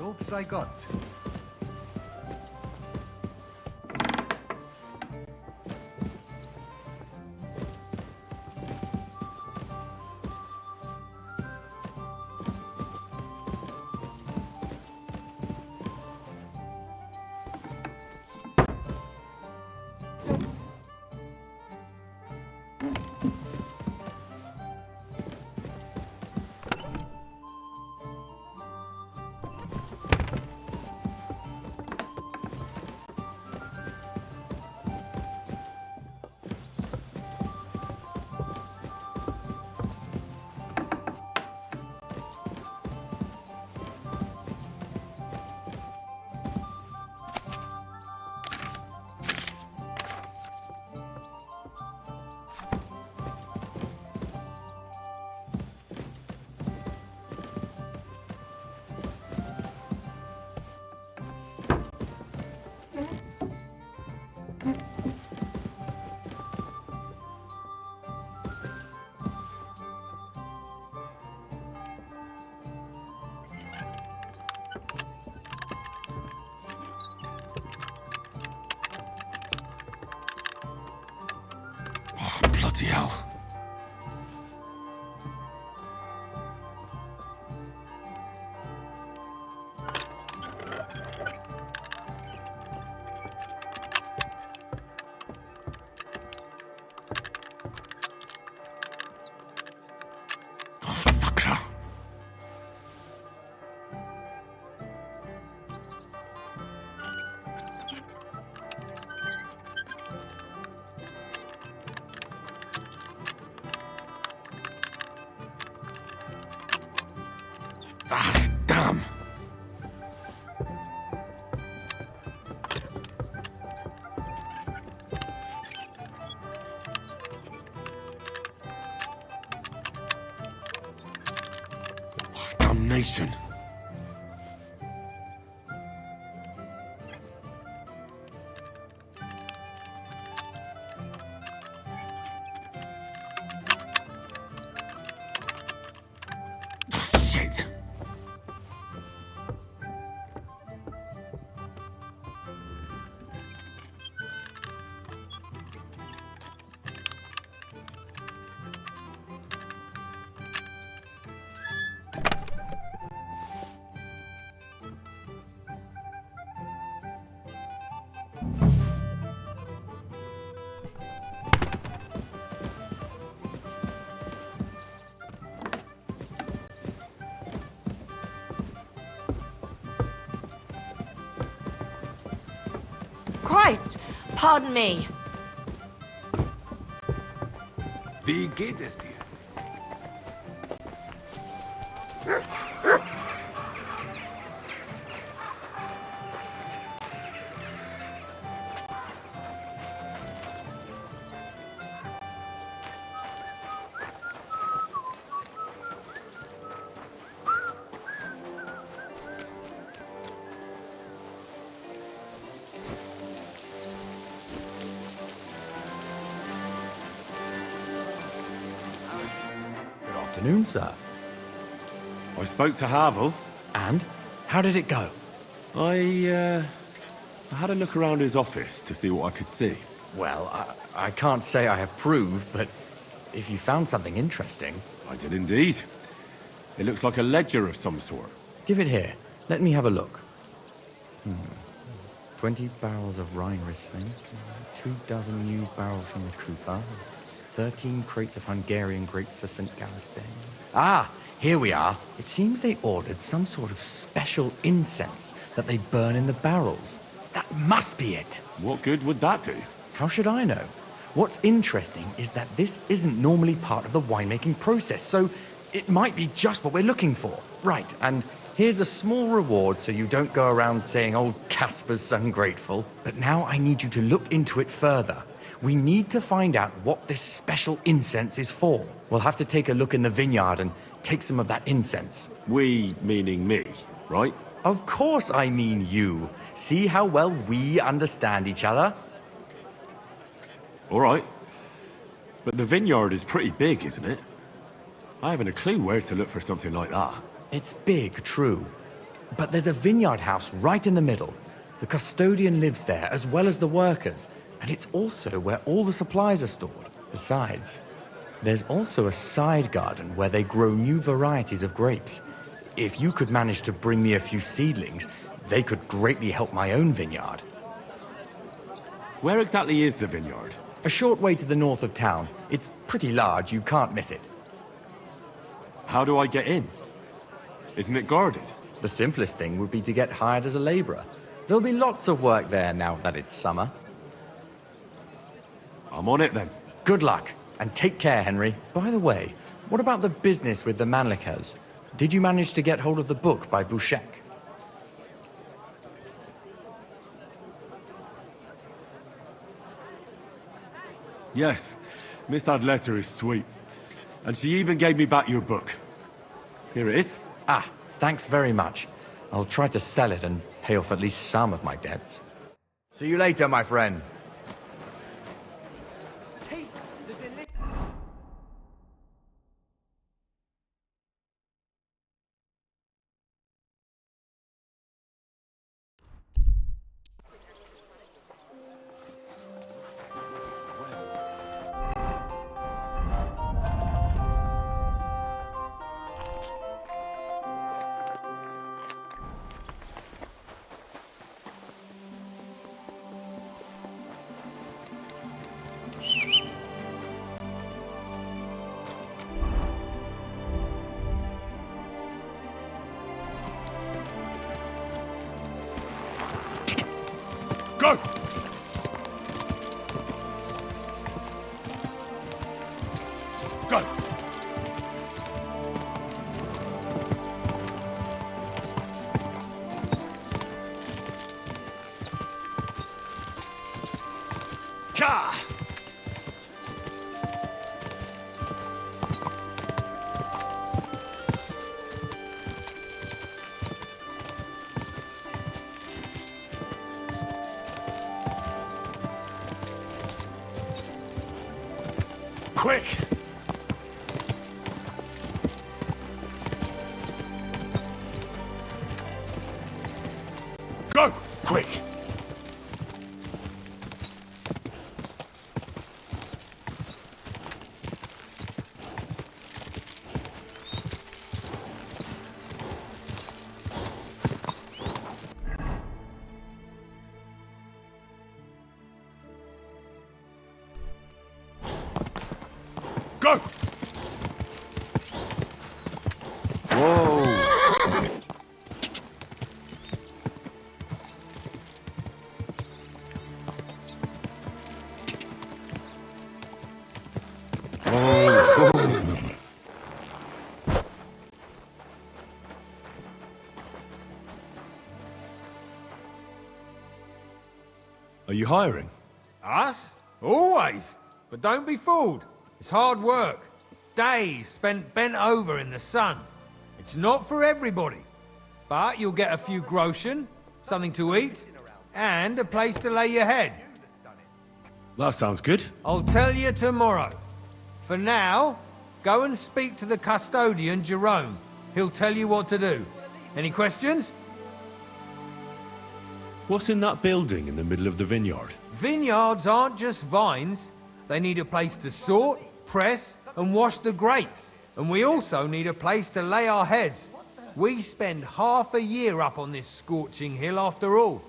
Oops, I got. Ah, damn. Oh, damnation. Shit. Christ! Pardon me. Wie geht es dir? Good afternoon, sir. I spoke to Havel. And? How did it go? I had a look around his office to see what I could see. Well, I can't say I approve, but if you found something interesting... I did indeed. It looks like a ledger of some sort. Give it here. Let me have a look. 20 barrels of Rhine Riesling, 24 new barrels from the Cooper, 13 crates of Hungarian grapes for St. Gallistain. Ah, here we are. It seems they ordered some sort of special incense that they burn in the barrels. That must be it. What good would that do? How should I know? What's interesting is that this isn't normally part of the winemaking process, so it might be just what we're looking for. Right, and here's a small reward so you don't go around saying old Casper's ungrateful. But now I need you to look into it further. We need to find out what this special incense is for. We'll have to take a look in the vineyard and take some of that incense. We, meaning me, right? Of course I mean you. See how well we understand each other? All right. But the vineyard is pretty big, isn't it? I haven't a clue where to look for something like that. It's big, true. But there's a vineyard house right in the middle. The custodian lives there, as well as the workers. And it's also where all the supplies are stored. Besides, there's also a side garden where they grow new varieties of grapes. If you could manage to bring me a few seedlings, they could greatly help my own vineyard. Where exactly is the vineyard? A short way to the north of town. It's pretty large, you can't miss it. How do I get in? Isn't it guarded? The simplest thing would be to get hired as a laborer. There'll be lots of work there now that it's summer. I'm on it then. Good luck, and take care, Henry. By the way, what about the business with the Manlikas? Did you manage to get hold of the book by Bouchek? Yes, Miss Adletter is sweet. And she even gave me back your book. Here it is. Ah, thanks very much. I'll try to sell it and pay off at least some of my debts. See you later, my friend. Go! Go! Gah! Quick! Go! Quick! Go! Whoa! Are you hiring? Us? Always. But don't be fooled. It's hard work. Days spent bent over in the sun. It's not for everybody. But you'll get a few groschen, something to eat, and a place to lay your head. That sounds good. I'll tell you tomorrow. For now, go and speak to the custodian, Jerome. He'll tell you what to do. Any questions? What's in that building in the middle of the vineyard? Vineyards aren't just vines. They need a place to sort, press, and wash the grapes. And we also need a place to lay our heads. We spend half a year up on this scorching hill after all.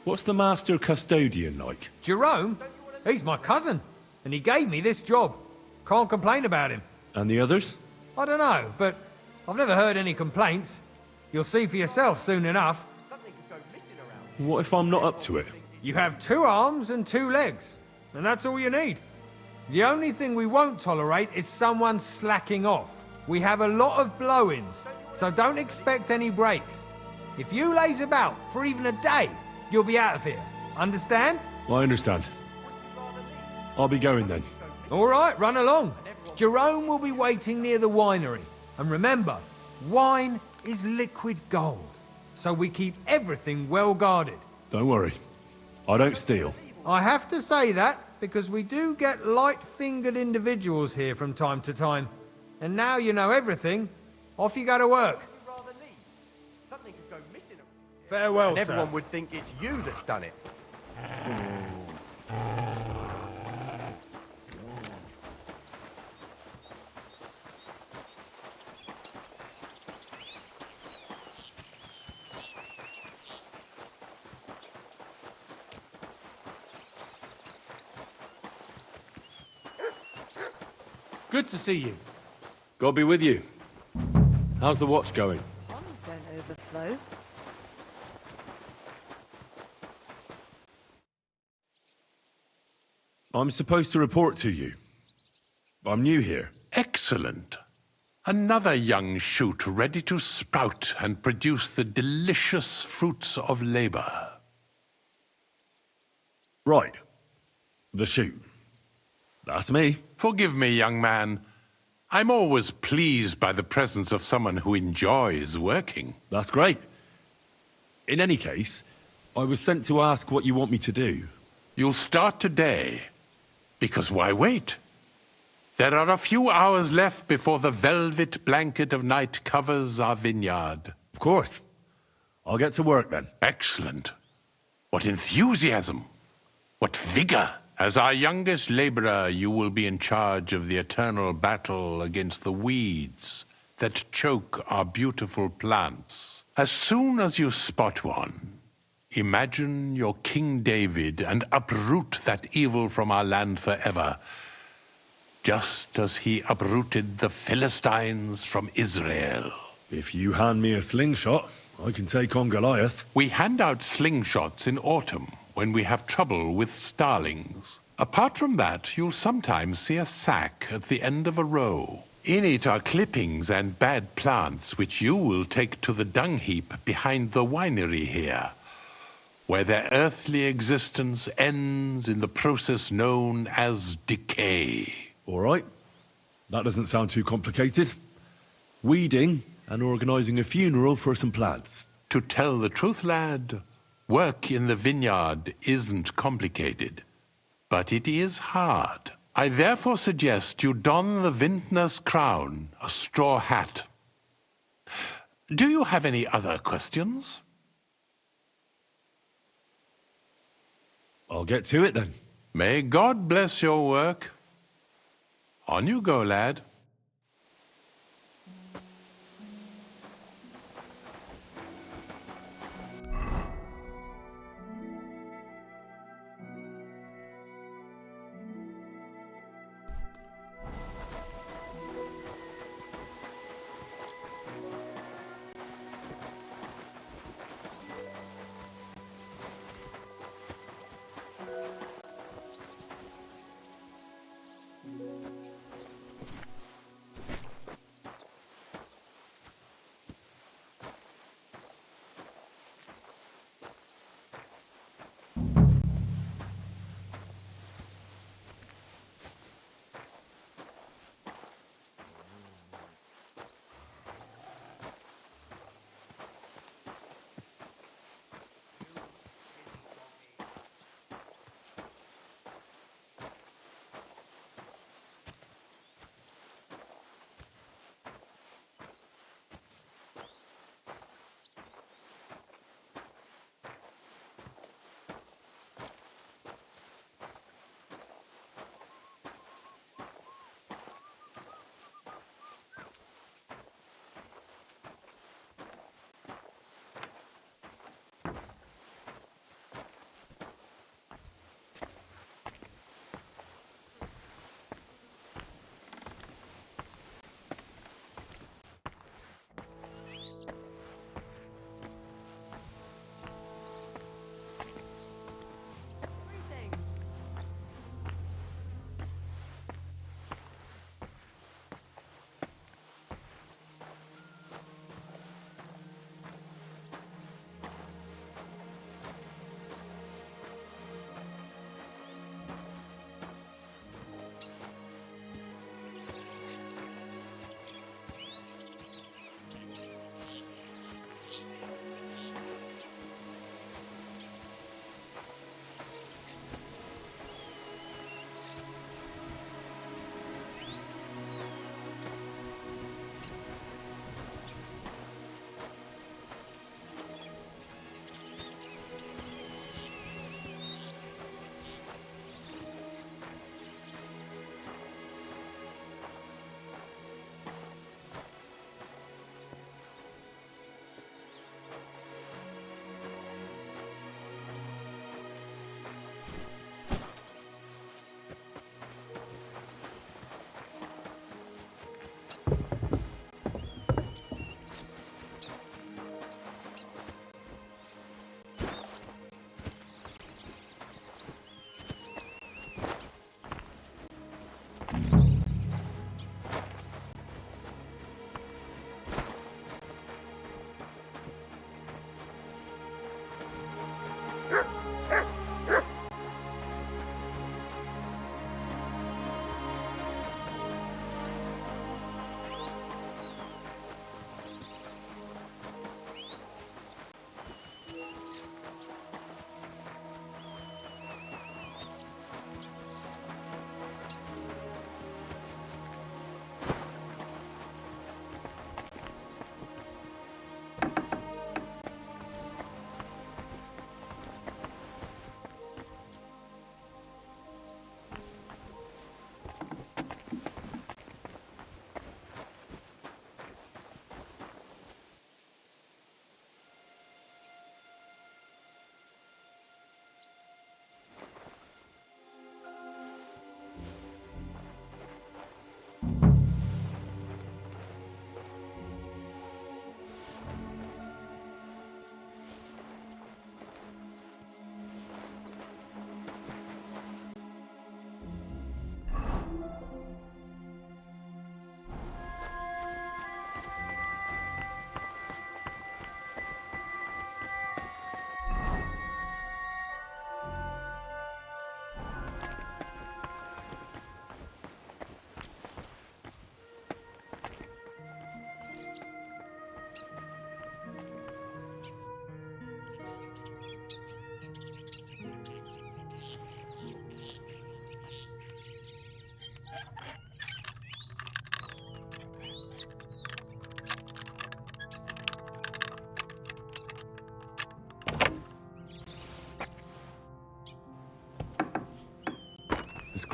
What's the master custodian like? Jerome? He's my cousin, and he gave me this job. Can't complain about him. And the others? I don't know, but I've never heard any complaints. You'll see for yourself soon enough. What if I'm not up to it? You have 2 arms and 2 legs, and that's all you need. The only thing we won't tolerate is someone slacking off. We have a lot of blow-ins, so don't expect any breaks. If you laze about for even a day, you'll be out of here. Understand? I understand. I'll be going then. All right, run along. Jerome will be waiting near the winery. And remember, wine is liquid gold, so we keep everything well guarded. Don't worry. I don't steal. I have to say that because we do get light-fingered individuals here from time to time. And now you know everything, off you go to work. Farewell, And everyone sir. would think it's you that's done it. Good to see you. God be with you. How's the watch going? Bombs don't overflow. I'm supposed to report to you. I'm new here. Excellent. Another young shoot ready to sprout and produce the delicious fruits of labor. Right. The shoot. That's me. Forgive me, young man. I'm always pleased by the presence of someone who enjoys working. That's great. In any case, I was sent to ask what you want me to do. You'll start today. Because why wait? There are a few hours left before the velvet blanket of night covers our vineyard. Of course. I'll get to work then. Excellent. What enthusiasm. What vigor. As our youngest laborer, you will be in charge of the eternal battle against the weeds that choke our beautiful plants. As soon as you spot one, imagine you're King David and uproot that evil from our land forever, just as he uprooted the Philistines from Israel. If you hand me a slingshot, I can take on Goliath. We hand out slingshots in autumn, when we have trouble with starlings. Apart from that, you'll sometimes see a sack at the end of a row. In it are clippings and bad plants, which you will take to the dung heap behind the winery here. where their earthly existence ends in the process known as decay. All right. That doesn't sound too complicated. Weeding and organising a funeral for some plaids. To tell the truth, lad, work in the vineyard isn't complicated, but it is hard. I therefore suggest you don the vintner's crown, a straw hat. Do you have any other questions? I'll get to it then. May God bless your work. On you go, lad.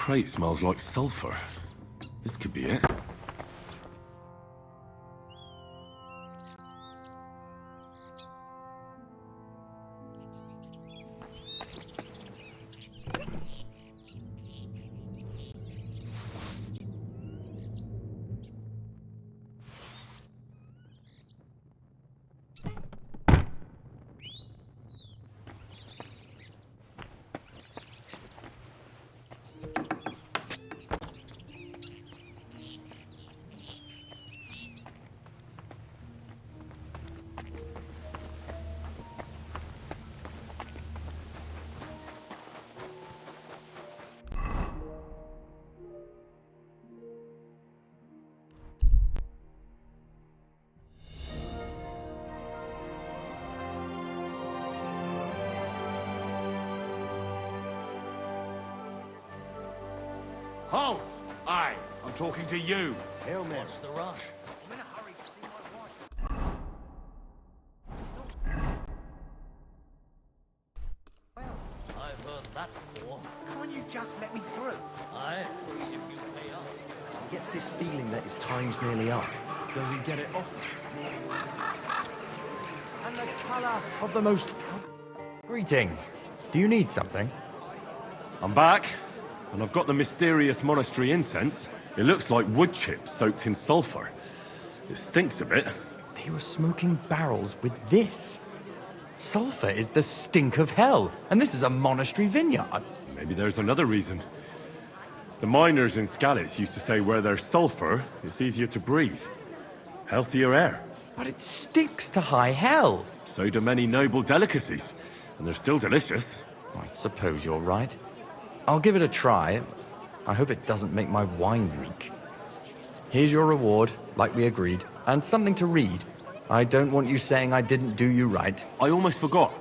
crate smells like sulfur. This could be it. Halt! Aye, I'm talking to you. Hail Mary. What's the rush? I'm in a hurry to see my wife. I've heard that before. Can't you just let me through? Aye. He gets this feeling that his time's nearly up. Does he get it off? And the colour of the most... Greetings. Do you need something? I'm back, and I've got the mysterious monastery incense. It looks like wood chips soaked in sulfur. It stinks a bit. They were smoking barrels with this. Sulfur is the stink of hell, and this is a monastery vineyard. Maybe there's another reason. The miners in Skalitz used to say where there's sulfur, it's easier to breathe. Healthier air. But it stinks to high hell. So do many noble delicacies, and they're still delicious. I suppose you're right. I'll give it a try. I hope it doesn't make my wine reek. Here's your reward, like we agreed, and something to read. I don't want you saying I didn't do you right. I almost forgot.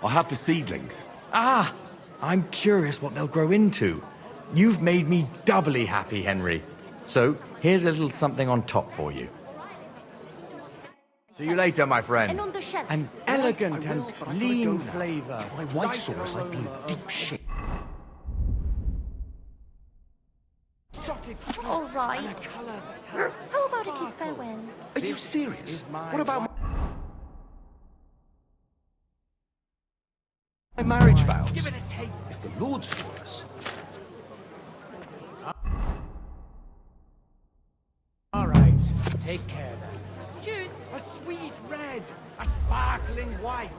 I have the seedlings. Ah! I'm curious what they'll grow into. You've made me doubly happy, Henry. So, here's a little something on top for you. See you later, my friend. And on the shelf. An elegant and lean flavor. My white sauce, I blew deep shit. All right. How about a kiss farewell? Are you serious? What about my marriage vows? Give it a taste. If the Lord saw us. All right. Take care then. Cheers. A sweet red, a sparkling white.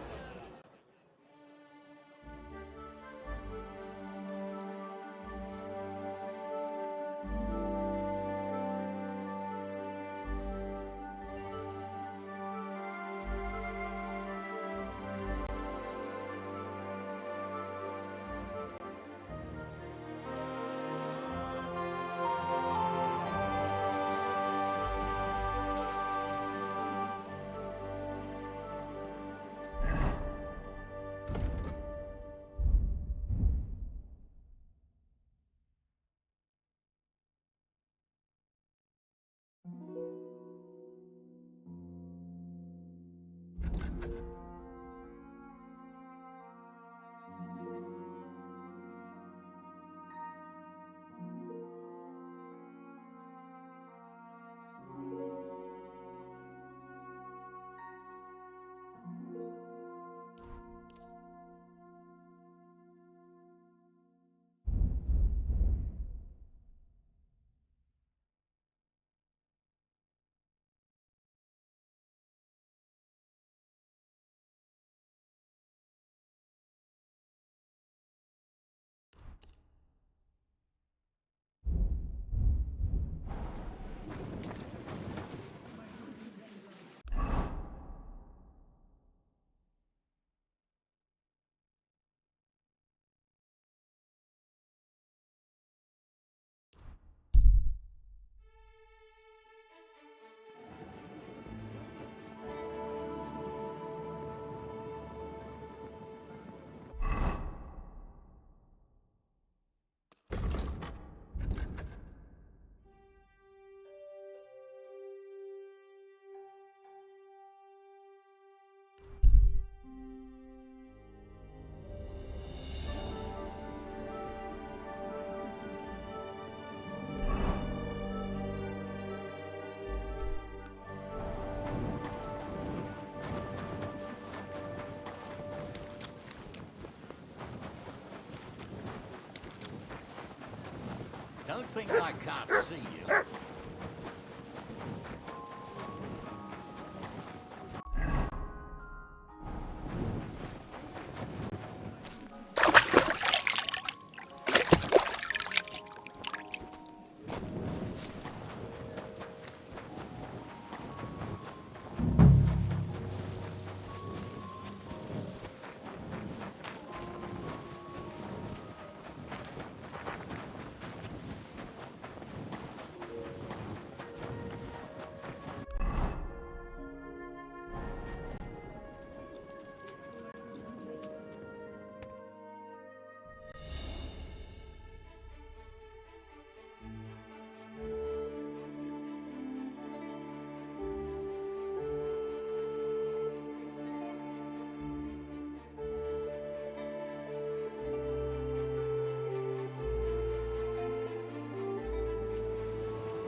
Don't think I can't see you.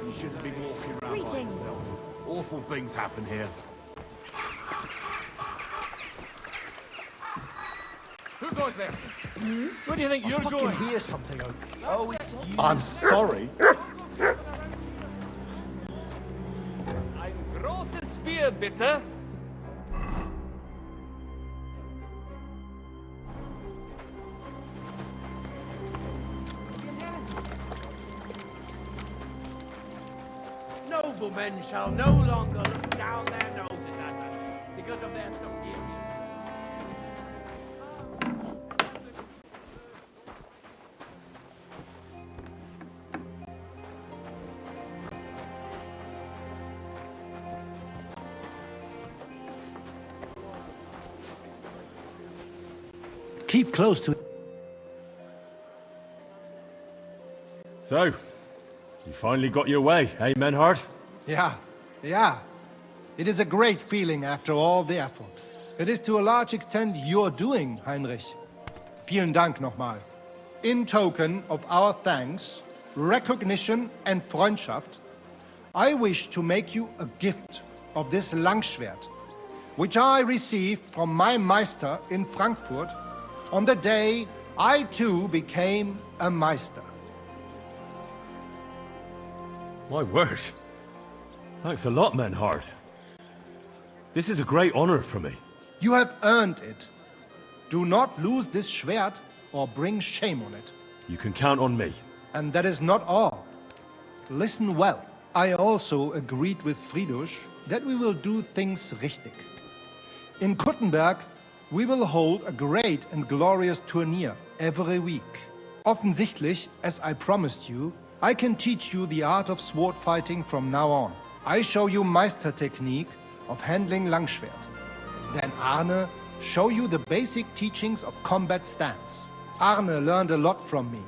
You shouldn't be walking around by Greetings. yourself. Awful things happen here. Who goes there? Where do you think you're going? hear something over there. Oh, it's you. I'm sorry. Ein großes Bier, bitte. Noblemen shall no longer look down their noses at us because of their superiors. Keep close to... So, you finally got your way, eh, Menhard? Yeah. It is a great feeling after all the effort. It is to a large extent your doing, Heinrich. Vielen Dank nochmal. In token of our thanks, recognition and Freundschaft, I wish to make you a gift of this Langschwert, which I received from my Meister in Frankfurt on the day I too became a Meister. My word. Thanks a lot, Menhard. This is a great honor for me. You have earned it. Do not lose this Schwert or bring shame on it. You can count on me. And that is not all. Listen well. I also agreed with Friedrich that we will do things richtig. In Kuttenberg, we will hold a great and glorious tourney every week. Offensichtlich, as I promised you, I can teach you the art of sword fighting from now on. I show you Meister technique of handling Langschwert. Then Arne show you the basic teachings of combat stance. Arne learned a lot from me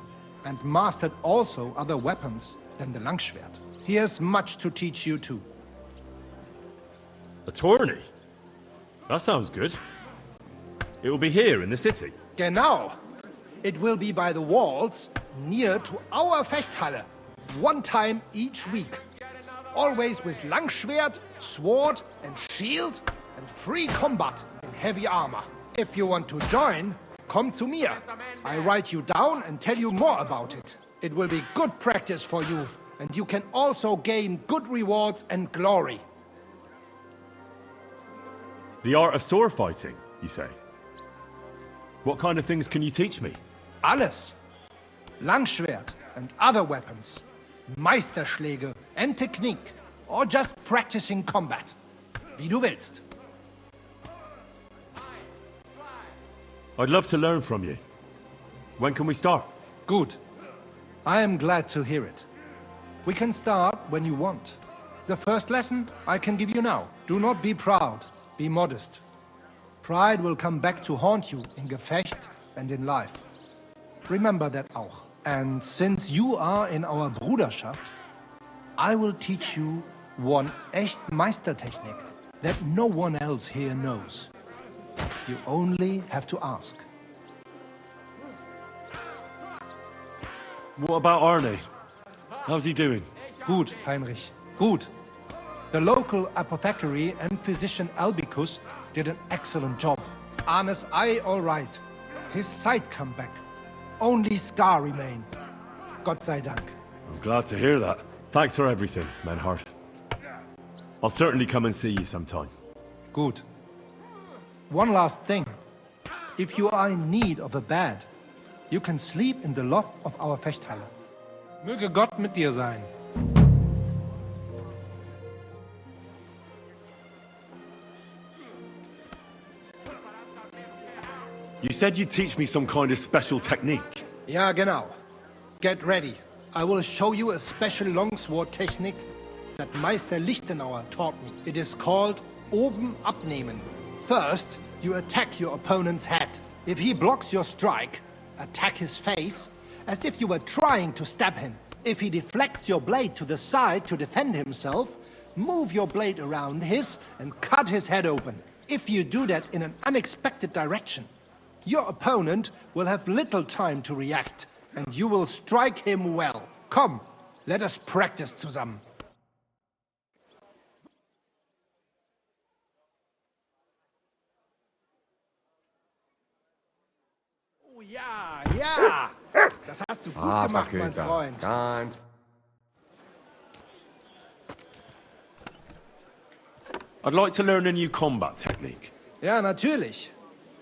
and mastered also other weapons than the Langschwert. He has much to teach you too. A tourney? That sounds good. It will be here in the city. Genau. It will be by the walls near to our Fechthalle. One time each week. Always with Langschwert, sword and shield and free combat in heavy armor. If you want to join, come to me. I write you down and tell you more about it. It will be good practice for you, and you can also gain good rewards and glory. The art of sword fighting, you say? What kind of things can you teach me? Alles. Langschwert and other weapons. Meisterschläge and technique. Or just practicing combat. Wie du willst. I'd love to learn from you. When can we start? Good. I am glad to hear it. We can start when you want. The first lesson I can give you now. Do not be proud. Be modest. Pride will come back to haunt you in Gefecht and in life. Remember that auch. And since you are in our Bruderschaft, I will teach you one echt Meistertechnik that no one else here knows. You only have to ask. What about Arne? How's he doing? Gut, Heinrich. Gut. The local apothecary and physician Albicus did an excellent job. Arne's eye all right. His sight come back. Only scar remain. Gott sei Dank. I'm glad to hear that. Thanks for everything, Menhart. I'll certainly come and see you sometime. Good. One last thing. If you are in need of a bed, you can sleep in the loft of our Fechthalle. Möge Gott mit dir sein. You said you'd teach me some kind of special technique. Ja, genau. Get ready. I will show you a special longsword technique that Meister Lichtenauer taught me. It is called Oben abnehmen. First, you attack your opponent's head. If he blocks your strike, attack his face as if you were trying to stab him. If he deflects your blade to the side to defend himself, move your blade around his and cut his head open. If you do that in an unexpected direction, your opponent will have little time to react, and you will strike him well. Come, let us practice zusammen. Oh ja, ja! Das hast du gut gemacht, mein Freund. Ganz. I'd like to learn a new combat technique. Ja, natürlich.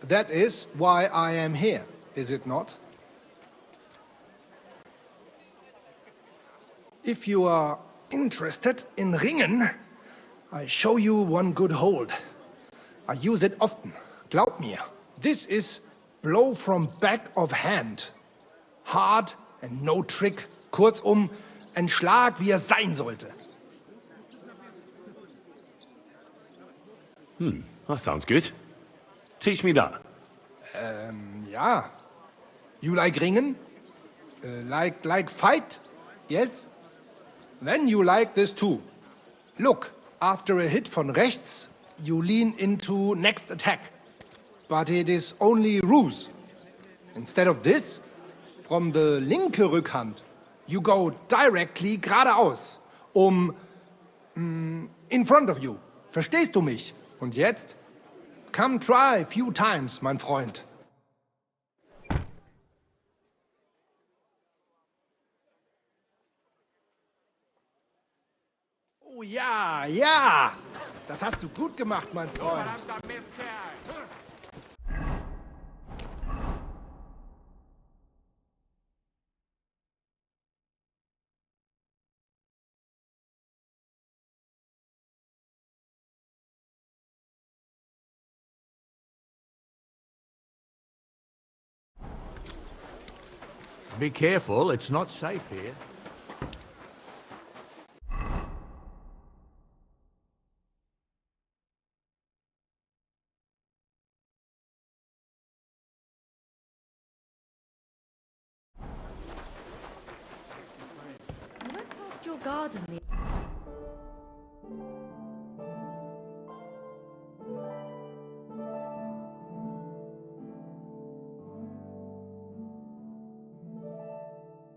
That is why I am here, is it not? If you are interested in ringen, I show you one good hold. I use it often, glaub mir. This is blow from back of hand. Hard and no trick. Kurzum, ein Schlag, wie er sein sollte. That sounds good. Teach me that. Ja. You like ringen? Like fight? Yes? Then you like this too. Look, after a hit von rechts, you lean into next attack. But it is only ruse. Instead of this, from the linke Rückhand, you go directly geradeaus, in front of you. Verstehst du mich? Und jetzt? Come try a few times, mein Freund. Oh ja, ja! Das hast du gut gemacht, mein Freund. Be careful, it's not safe here. You went past your garden the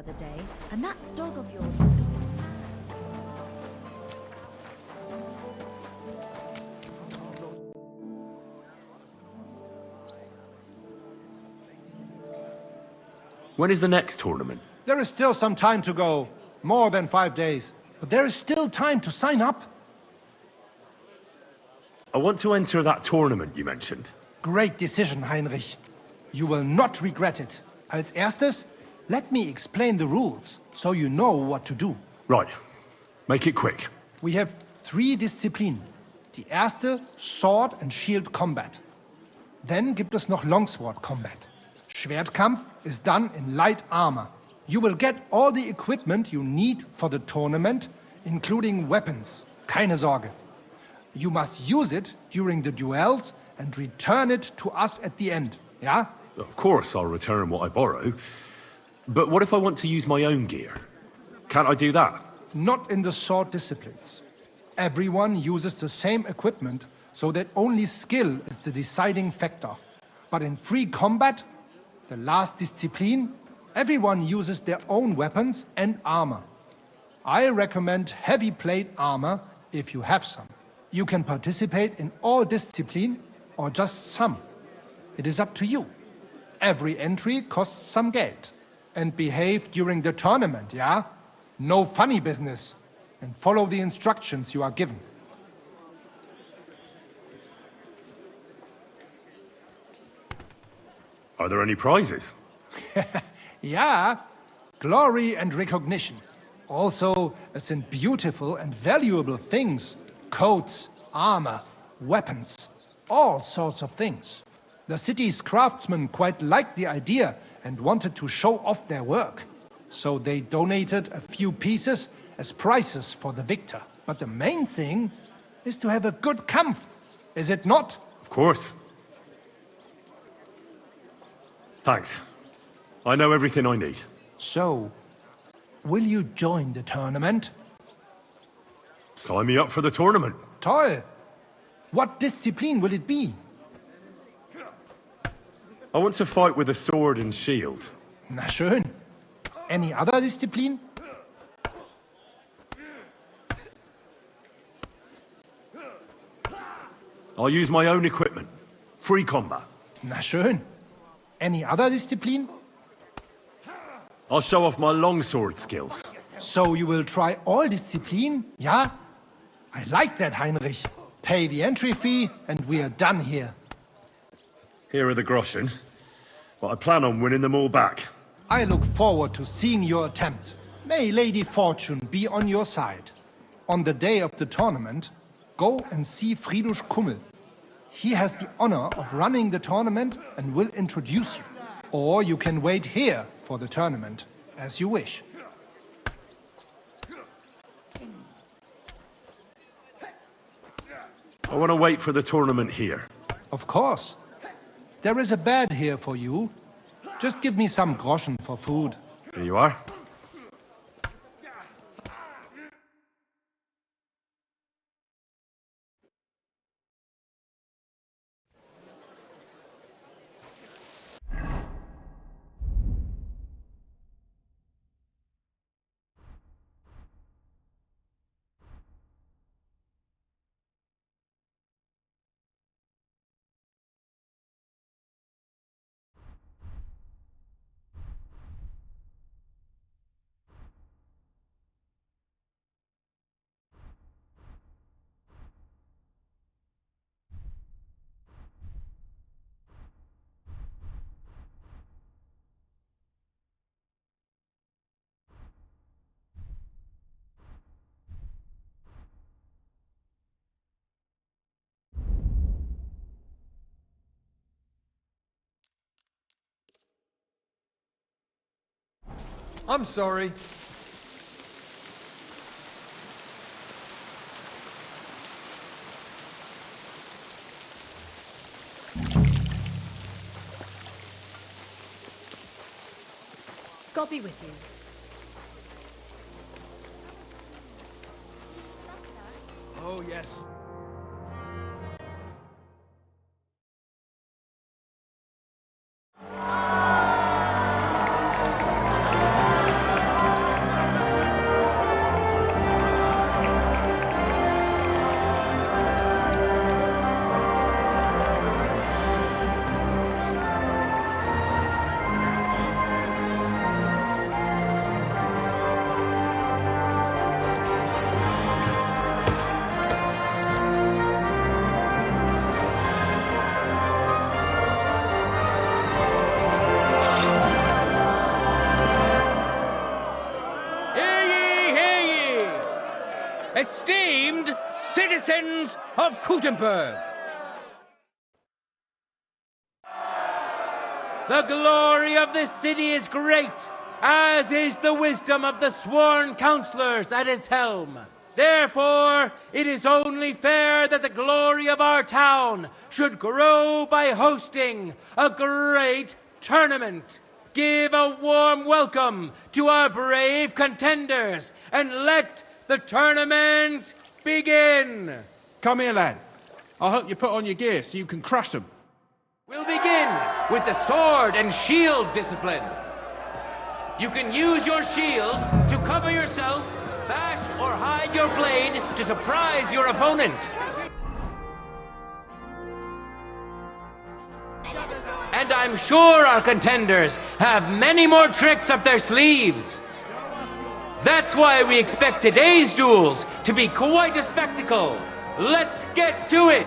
other day, and that dog of yours was When is the next tournament? There is still some time to go. More than 5 days. But there is still time to sign up. I want to enter that tournament you mentioned. Great decision, Heinrich. You will not regret it. Als erstes, let me explain the rules, so you know what to do. Right. Make it quick. We have 3 Disziplinen. Die erste, Sword and Shield Combat. Then gibt es noch Longsword Combat. Schwertkampf is done in light armor. You will get all the equipment you need for the tournament, including weapons. Keine Sorge. You must use it during the duels and return it to us at the end, yeah? Of course I'll return what I borrow. But what if I want to use my own gear? Can't I do that? Not in the sword disciplines. Everyone uses the same equipment, so that only skill is the deciding factor. But in free combat, the last discipline, everyone uses their own weapons and armor. I recommend heavy plate armor if you have some. You can participate in all discipline or just some. It is up to you. Every entry costs some Geld. And behave during the tournament, yeah? No funny business. And follow the instructions you are given. Are there any prizes? Yeah, glory and recognition. Also, some beautiful and valuable things. Coats, armor, weapons, all sorts of things. The city's craftsmen quite liked the idea and wanted to show off their work. So they donated a few pieces as prizes for the victor. But the main thing is to have a good kampf, is it not? Of course. Thanks. I know everything I need. So, will you join the tournament? Sign me up for the tournament. Toll! What discipline will it be? I want to fight with a sword and shield. Na schön. Any other discipline? I'll use my own equipment. Free combat. Na schön. Any other discipline? I'll show off my longsword skills. So you will try all discipline, yeah? I like that, Heinrich. Pay the entry fee and we are done here. Here are the groschen, but I plan on winning them all back. I look forward to seeing your attempt. May Lady Fortune be on your side. On the day of the tournament, go and see Friedrich Kummel. He has the honor of running the tournament and will introduce you. Or you can wait here for the tournament, as you wish. I want to wait for the tournament here. Of course. There is a bed here for you. Just give me some groschen for food. Here you are. I'm sorry. God be with you. Oh, yes. Esteemed citizens of Gutenberg, the glory of this city is great, as is the wisdom of the sworn councillors at its helm. Therefore, it is only fair that the glory of our town should grow by hosting a great tournament. Give a warm welcome to our brave contenders and let the tournament begin. Come here, lad. I'll help you put on your gear so you can crush them. We'll begin with the sword and shield discipline. You can use your shield to cover yourself, bash or hide your blade to surprise your opponent. And I'm sure our contenders have many more tricks up their sleeves. That's why we expect today's duels to be quite a spectacle. Let's get to it!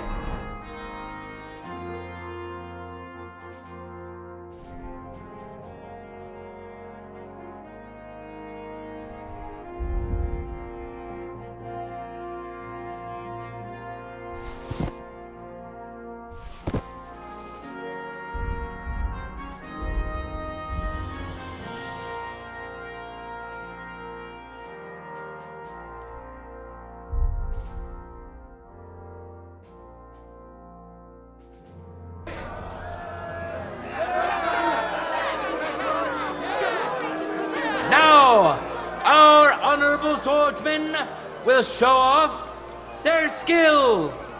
Now, our honorable swordsmen will show off their skills.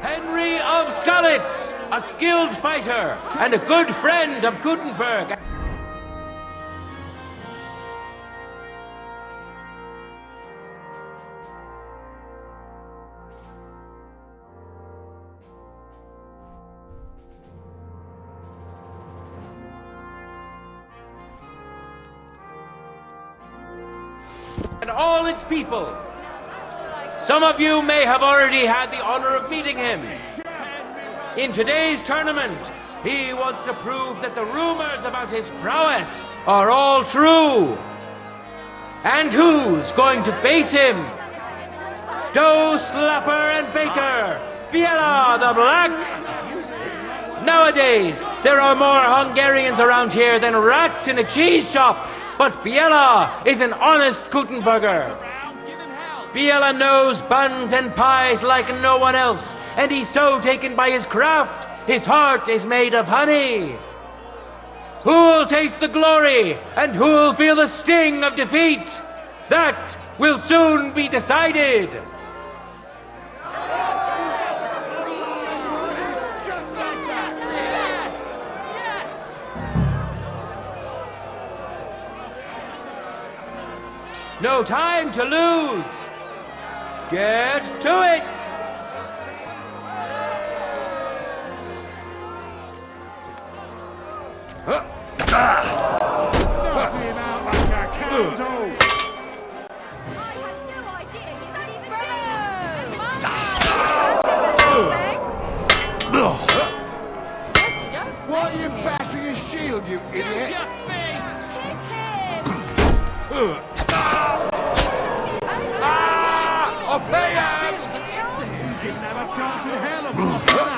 Henry of Skalitz, a skilled fighter and a good friend of Gutenberg. And all its people. Some of you may have already had the honor of meeting him. In today's tournament, he wants to prove that the rumors about his prowess are all true. And who's going to face him? Dough Slapper and Baker, Biela the Black. Nowadays, there are more Hungarians around here than rats in a cheese shop, but Biela is an honest Gutenberger. Biela knows buns and pies like no one else, and he's so taken by his craft, his heart is made of honey. Who'll taste the glory, and who'll feel the sting of defeat? That will soon be decided. No time to lose. Get to it! Knock him out like a candle! Why are you bashing his shield, you idiot? I'll pay him! You didn't have a chance in hell of blocking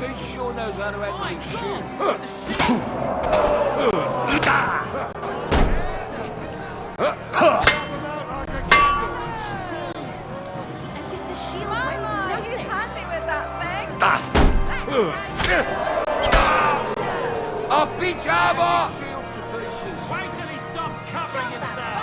He sure knows how to actually shoot. I'll beat you, Arbor! Wait till he stops covering himself!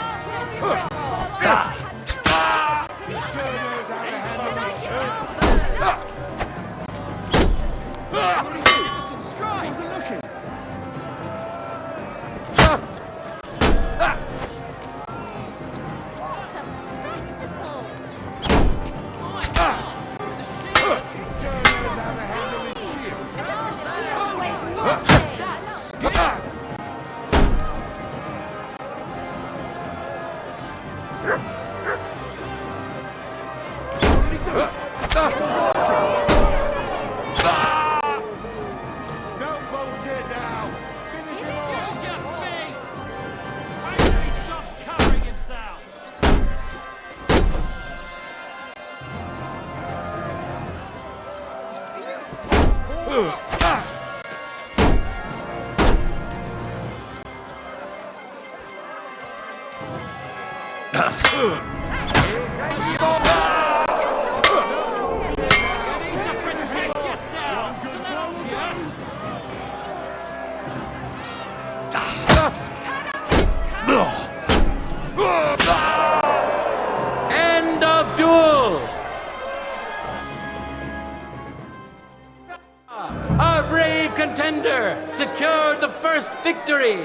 secured the first victory.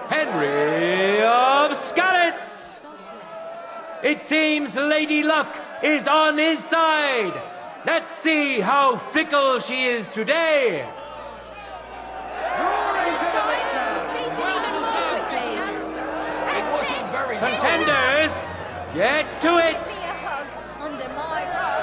Henry of Skalitz. It seems Lady Luck is on his side. Let's see how fickle she is today. Contenders, get to it. Give me a hug under my rug.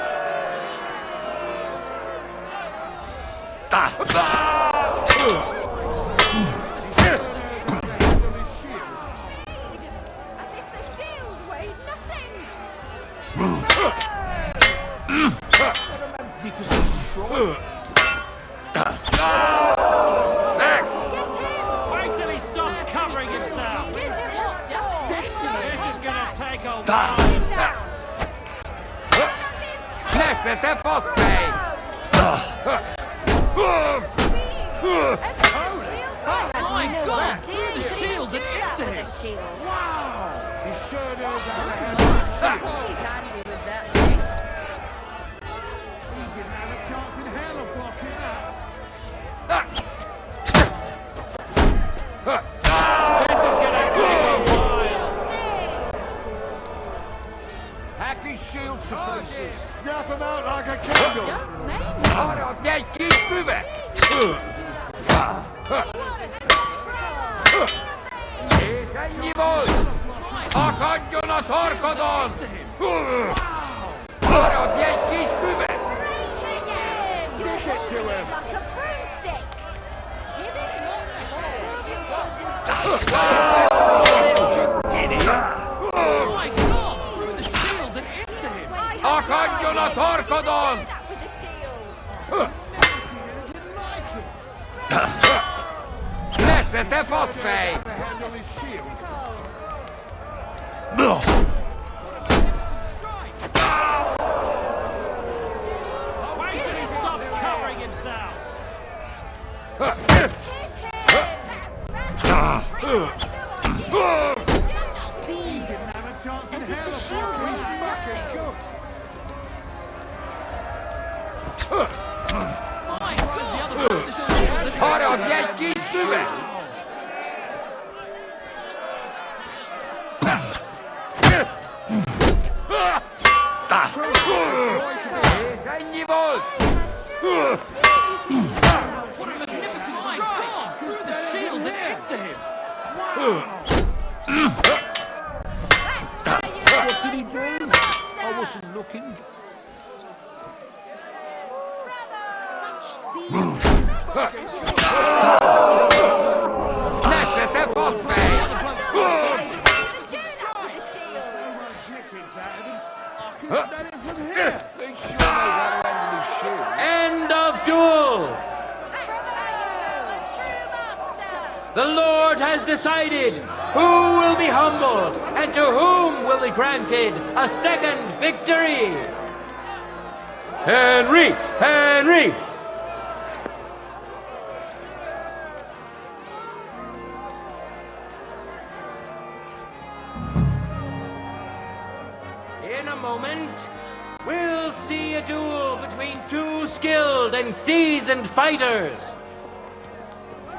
As if the shield weighed nothing. Wait till he stops covering himself. This is gonna take a while. Knäftet är fast mig! My God! Through the shield and into him! Wow! He sure knows how to handle it. He's handy with that thing. He didn't have a chance in hell of blocking that. This is gonna take a while. Happy shield to pieces. Snap him out like a candle. Bjälkis huvud! Ni våld! Hakan Gunnar Torkodon! Bara bjälkis huvud! Stick it to him. Like a broomstick. Give it more. My God! Through the shield and into him! Hakan Gunnar Torkodon! That with the shield. Knäftet är fast mig! Handle his shield. Wait till he stops covering himself. Speed. Didn't have a chance in As if hell the of shield blocking weighed that. nothing. My God! The other one's the shield and Bara bjälkis huvud! Ni våld! what a magnificent strike! Through the shield and into him! Wow! What did he do? I wasn't looking. Knäftet är fast mig! End of duel. The Lord has decided who will be humbled and to whom will be granted a second victory. Henry! Henry! In a moment, we'll see a duel between two skilled and seasoned fighters.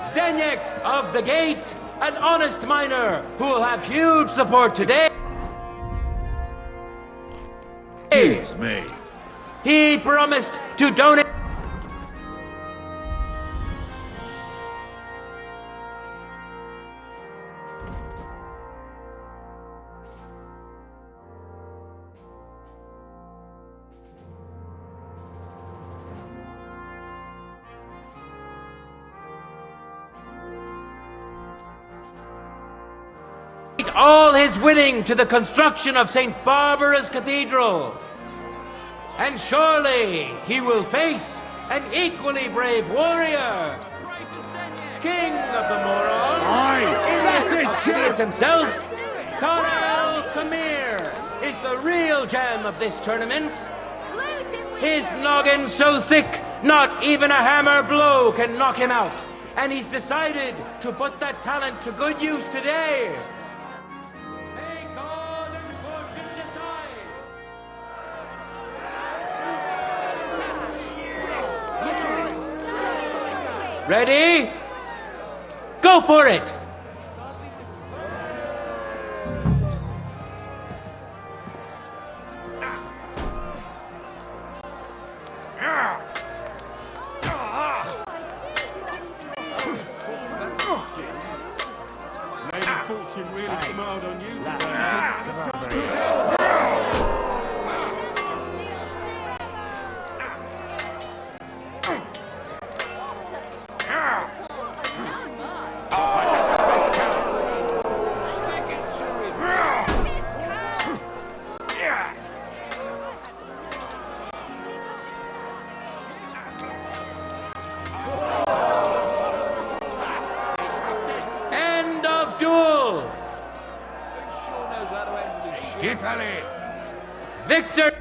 Zdeněk of the Gate, an honest miner who will have huge support today. Excuse me. He promised to donate. All his winning to the construction of St. Barbara's Cathedral. And surely he will face an equally brave warrior. King of the Morons. It's himself. Karel Khmer is the real gem of this tournament. His noggin so thick, not even a hammer blow can knock him out. And he's decided to put that talent to good use today. Ready? Go for it! Lady Fortune really smiled on you today. End of duel! Tiffany! Victor!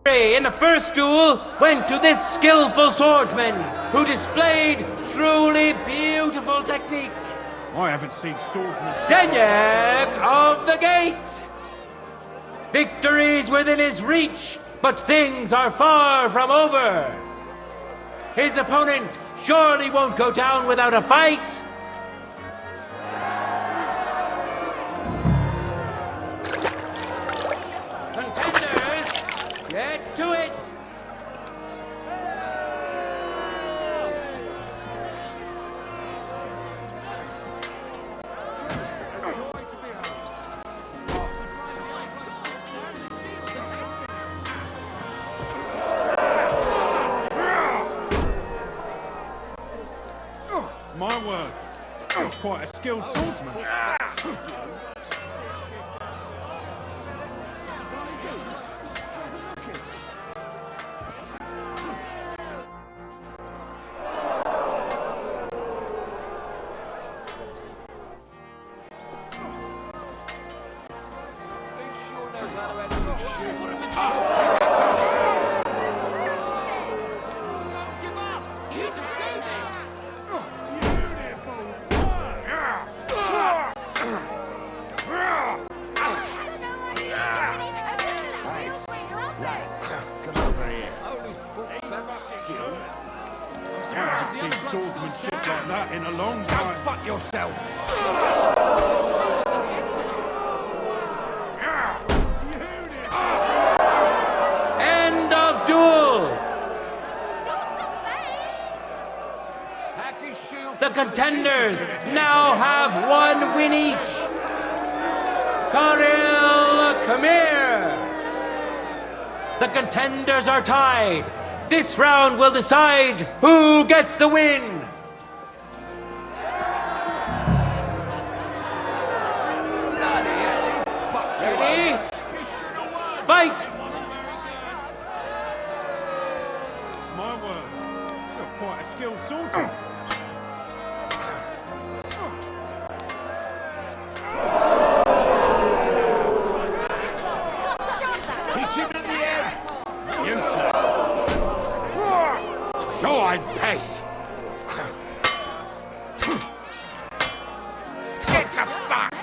In the first duel went to this skillful swordsman who displayed truly beautiful technique. I haven't seen swordsmen. Steniak of the Gate! Victory's within his reach, but things are far from over. His opponent surely won't go down without a fight. Contenders, get to it! My word, you're quite a skilled swordsman. I haven't seen swordsmanship like that in a long time. Fuck yourself! End of duel! The contenders now have one win each. Karel, come here! The contenders are tied. This round will decide who gets the win. Ready? Fight! My word, you're quite a skilled swordsman. Sword pace! Get the fuck!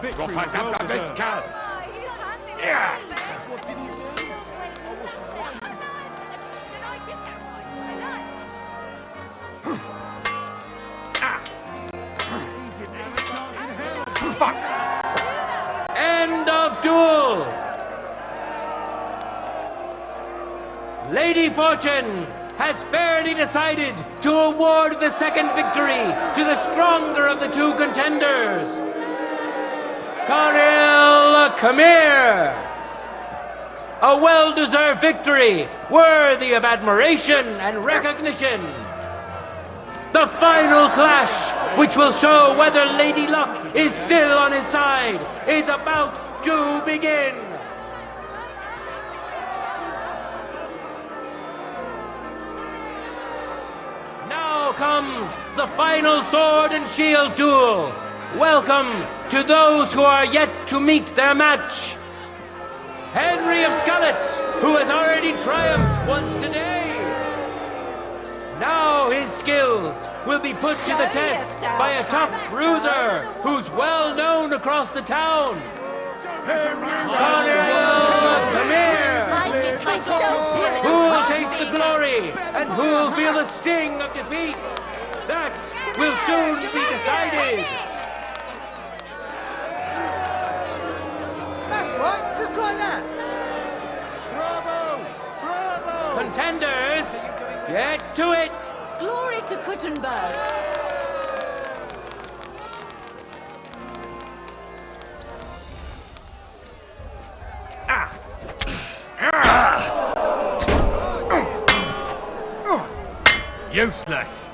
Victory was well deserved. End of duel! Lady Fortune has fairly decided to award the second victory to the stronger of the two contenders. Karel, come here! A well-deserved victory, worthy of admiration and recognition. The final clash, which will show whether Lady Luck is still on his side, is about to begin. comes the final sword and shield duel. Welcome to those who are yet to meet their match. Henry of Skalitz, who has already triumphed once today. Now his skills will be put to the test by a tough bruiser who's well known across the town. Come here! Who'll taste the glory and who'll feel the sting of defeat? That will soon be decided. That's right, just like that. Bravo! Bravo! Contenders, get to it! Glory to Kuttenberg. Useless.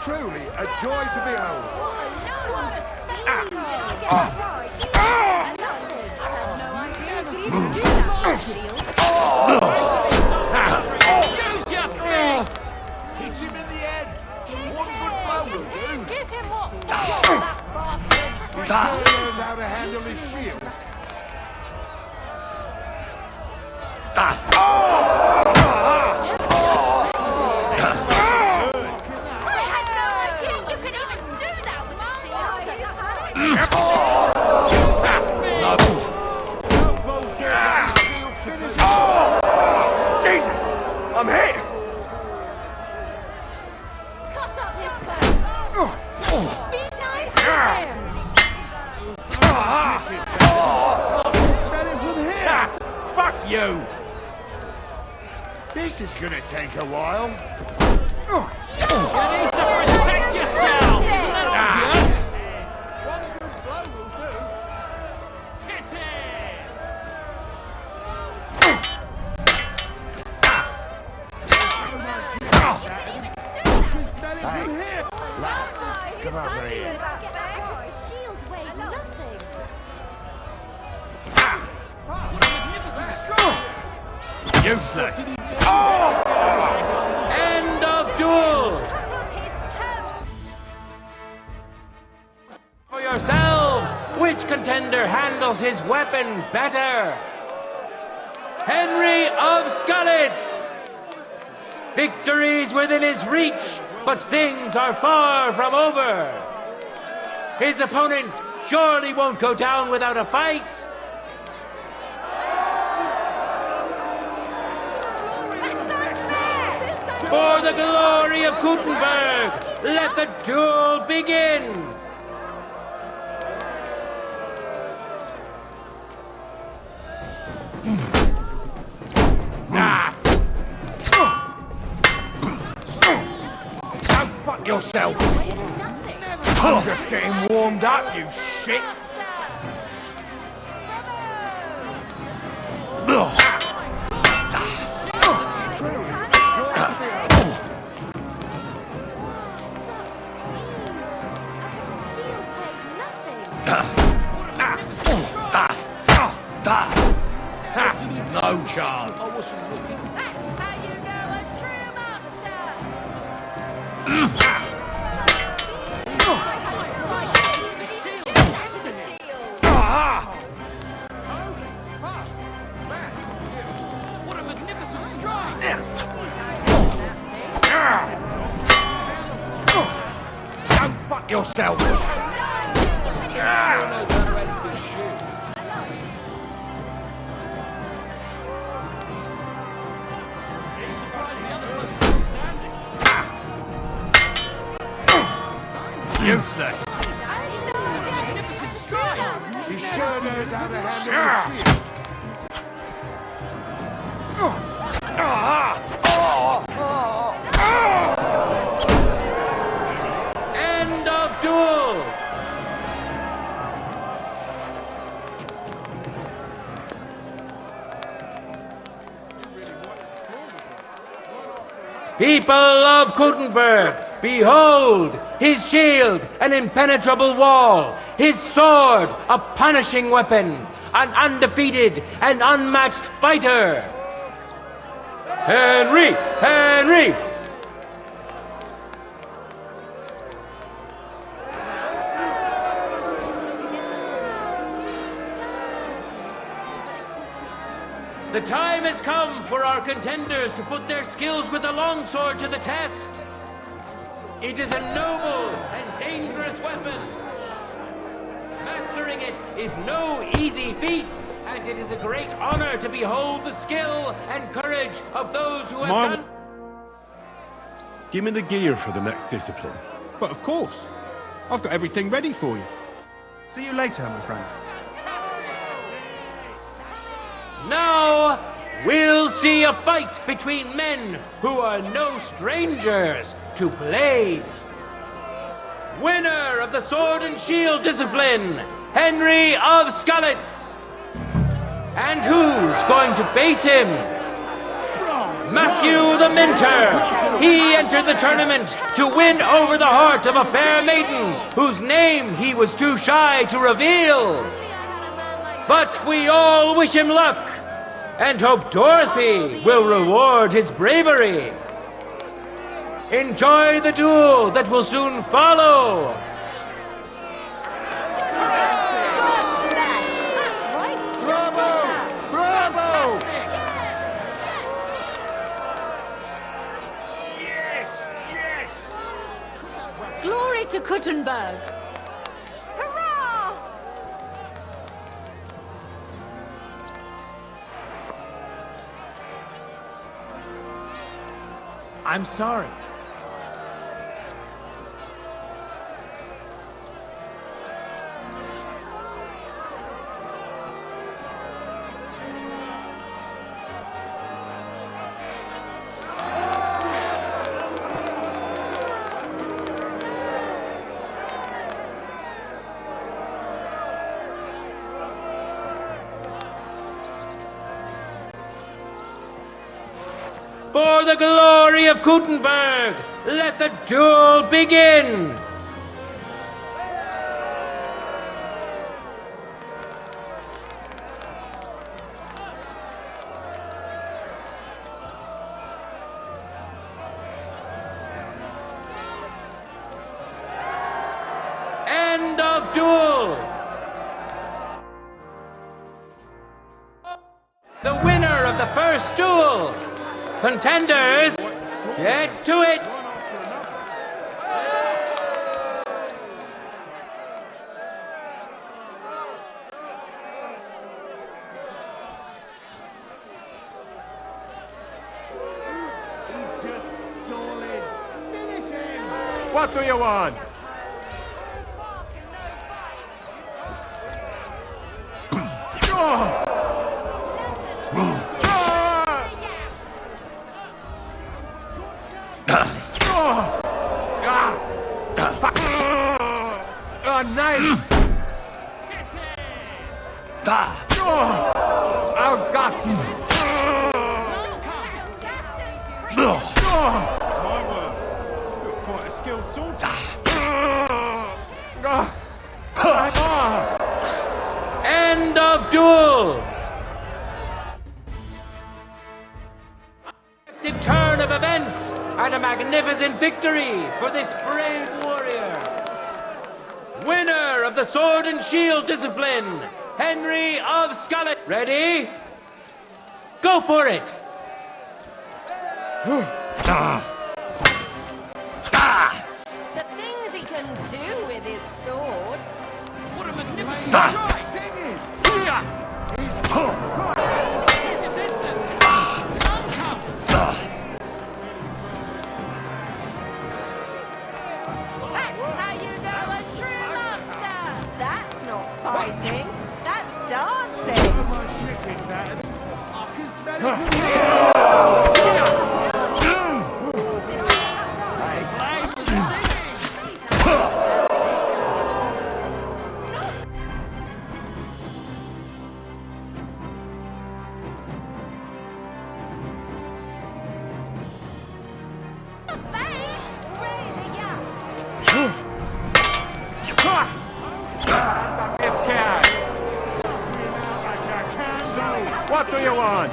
Truly a joy to behold. Use your feet! Hit him in the head. One good blow will do. Give him what? That He sure knows how to handle his shield. Jesus! I'm hit! cut up his coat. Be nice to him. Smell it from here. Fuck you! This is gonna take a while. You need to protect yourself! Isn't that obvious? One good blow will do. Hit it! Smell it from here. Come over here. Shield weighed nothing. Magnificent stroke! Useless. End of duel! Cut up his coat. For yourselves, which contender handles his weapon better? Henry of Skalitz! Victory's within his reach, but things are far from over. His opponent surely won't go down without a fight. For the glory of Kuttenberg, let the duel begin! Fuck yourself! I'm just getting warmed up, you shit! No chance. That's how you know a true master. What a magnificent strike! Don't fuck yourself! Useless! Magnificent strike! He sure knows how to handle his shield. End of duel! People of Kuttenberg, behold his shield, an impenetrable wall, his sword, a punishing weapon, an undefeated and unmatched fighter. Henry! Henry! The time has come for our contenders to put their skills with the longsword to the test. It is a noble and dangerous weapon. Mastering it is no easy feat, and it is a great honor to behold the skill and courage of those who have done... Give me the gear for the next discipline. But of course. I've got everything ready for you. See you later, my friend. Now, we'll see a fight between men who are no strangers to blades. Winner of the sword and shield discipline, Henry of Skalitz. And who's going to face him? Matthew the Minter. He entered the tournament to win over the heart of a fair maiden whose name he was too shy to reveal. But we all wish him luck and hope Dorothy will reward his bravery. Enjoy the duel that will soon follow. Glory to Kuttenberg! Hurrah! I'm sorry. For the glory of Kuttenberg, let the duel begin! End of duel! The winner of the first duel! Contenders, get to it! What do you want? Nice! Oh, God! My word. You're quite a skilled swordsman. End of duel! The turn of events and a magnificent victory for this brave warrior. Winner of the sword and shield discipline, Henry of Skalitz. Ready? Go for it! The things he can do with his sword. What a magnificent strike! In the distance! That's how you know a true master! That's not fighting, that's dancing! I can smell it. What do you want?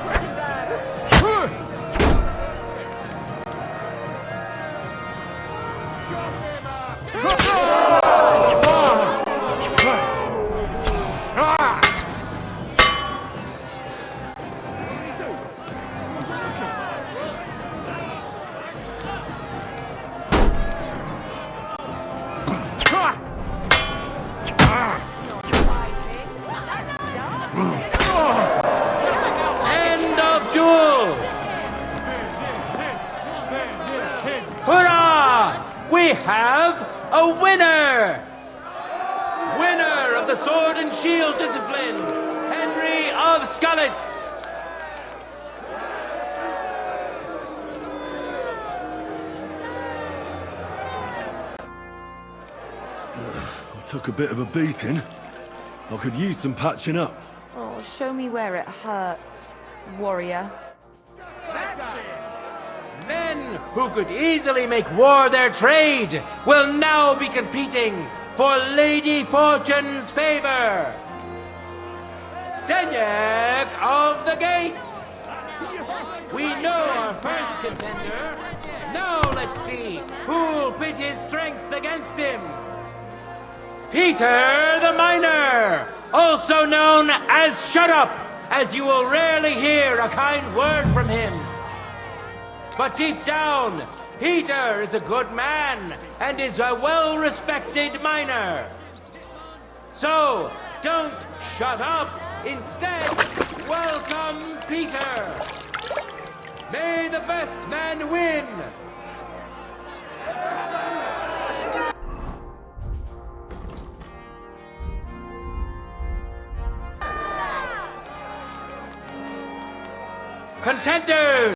have a winner! Winner of the Sword and Shield discipline, Henry of Skalitz. I took a bit of a beating. I could use some patching up. Oh, show me where it hurts, warrior. Men who could easily make war their trade will now be competing for Lady Fortune's favor. Stenyek of the Gate. We know our first contender. Now let's see who'll pit his strengths against him. Peter the Miner, also known as Shut Up, as you will rarely hear a kind word from him. But deep down, Peter is a good man and is a well-respected miner. So, don't shut up. Instead, welcome Peter. May the best man win. Contenders!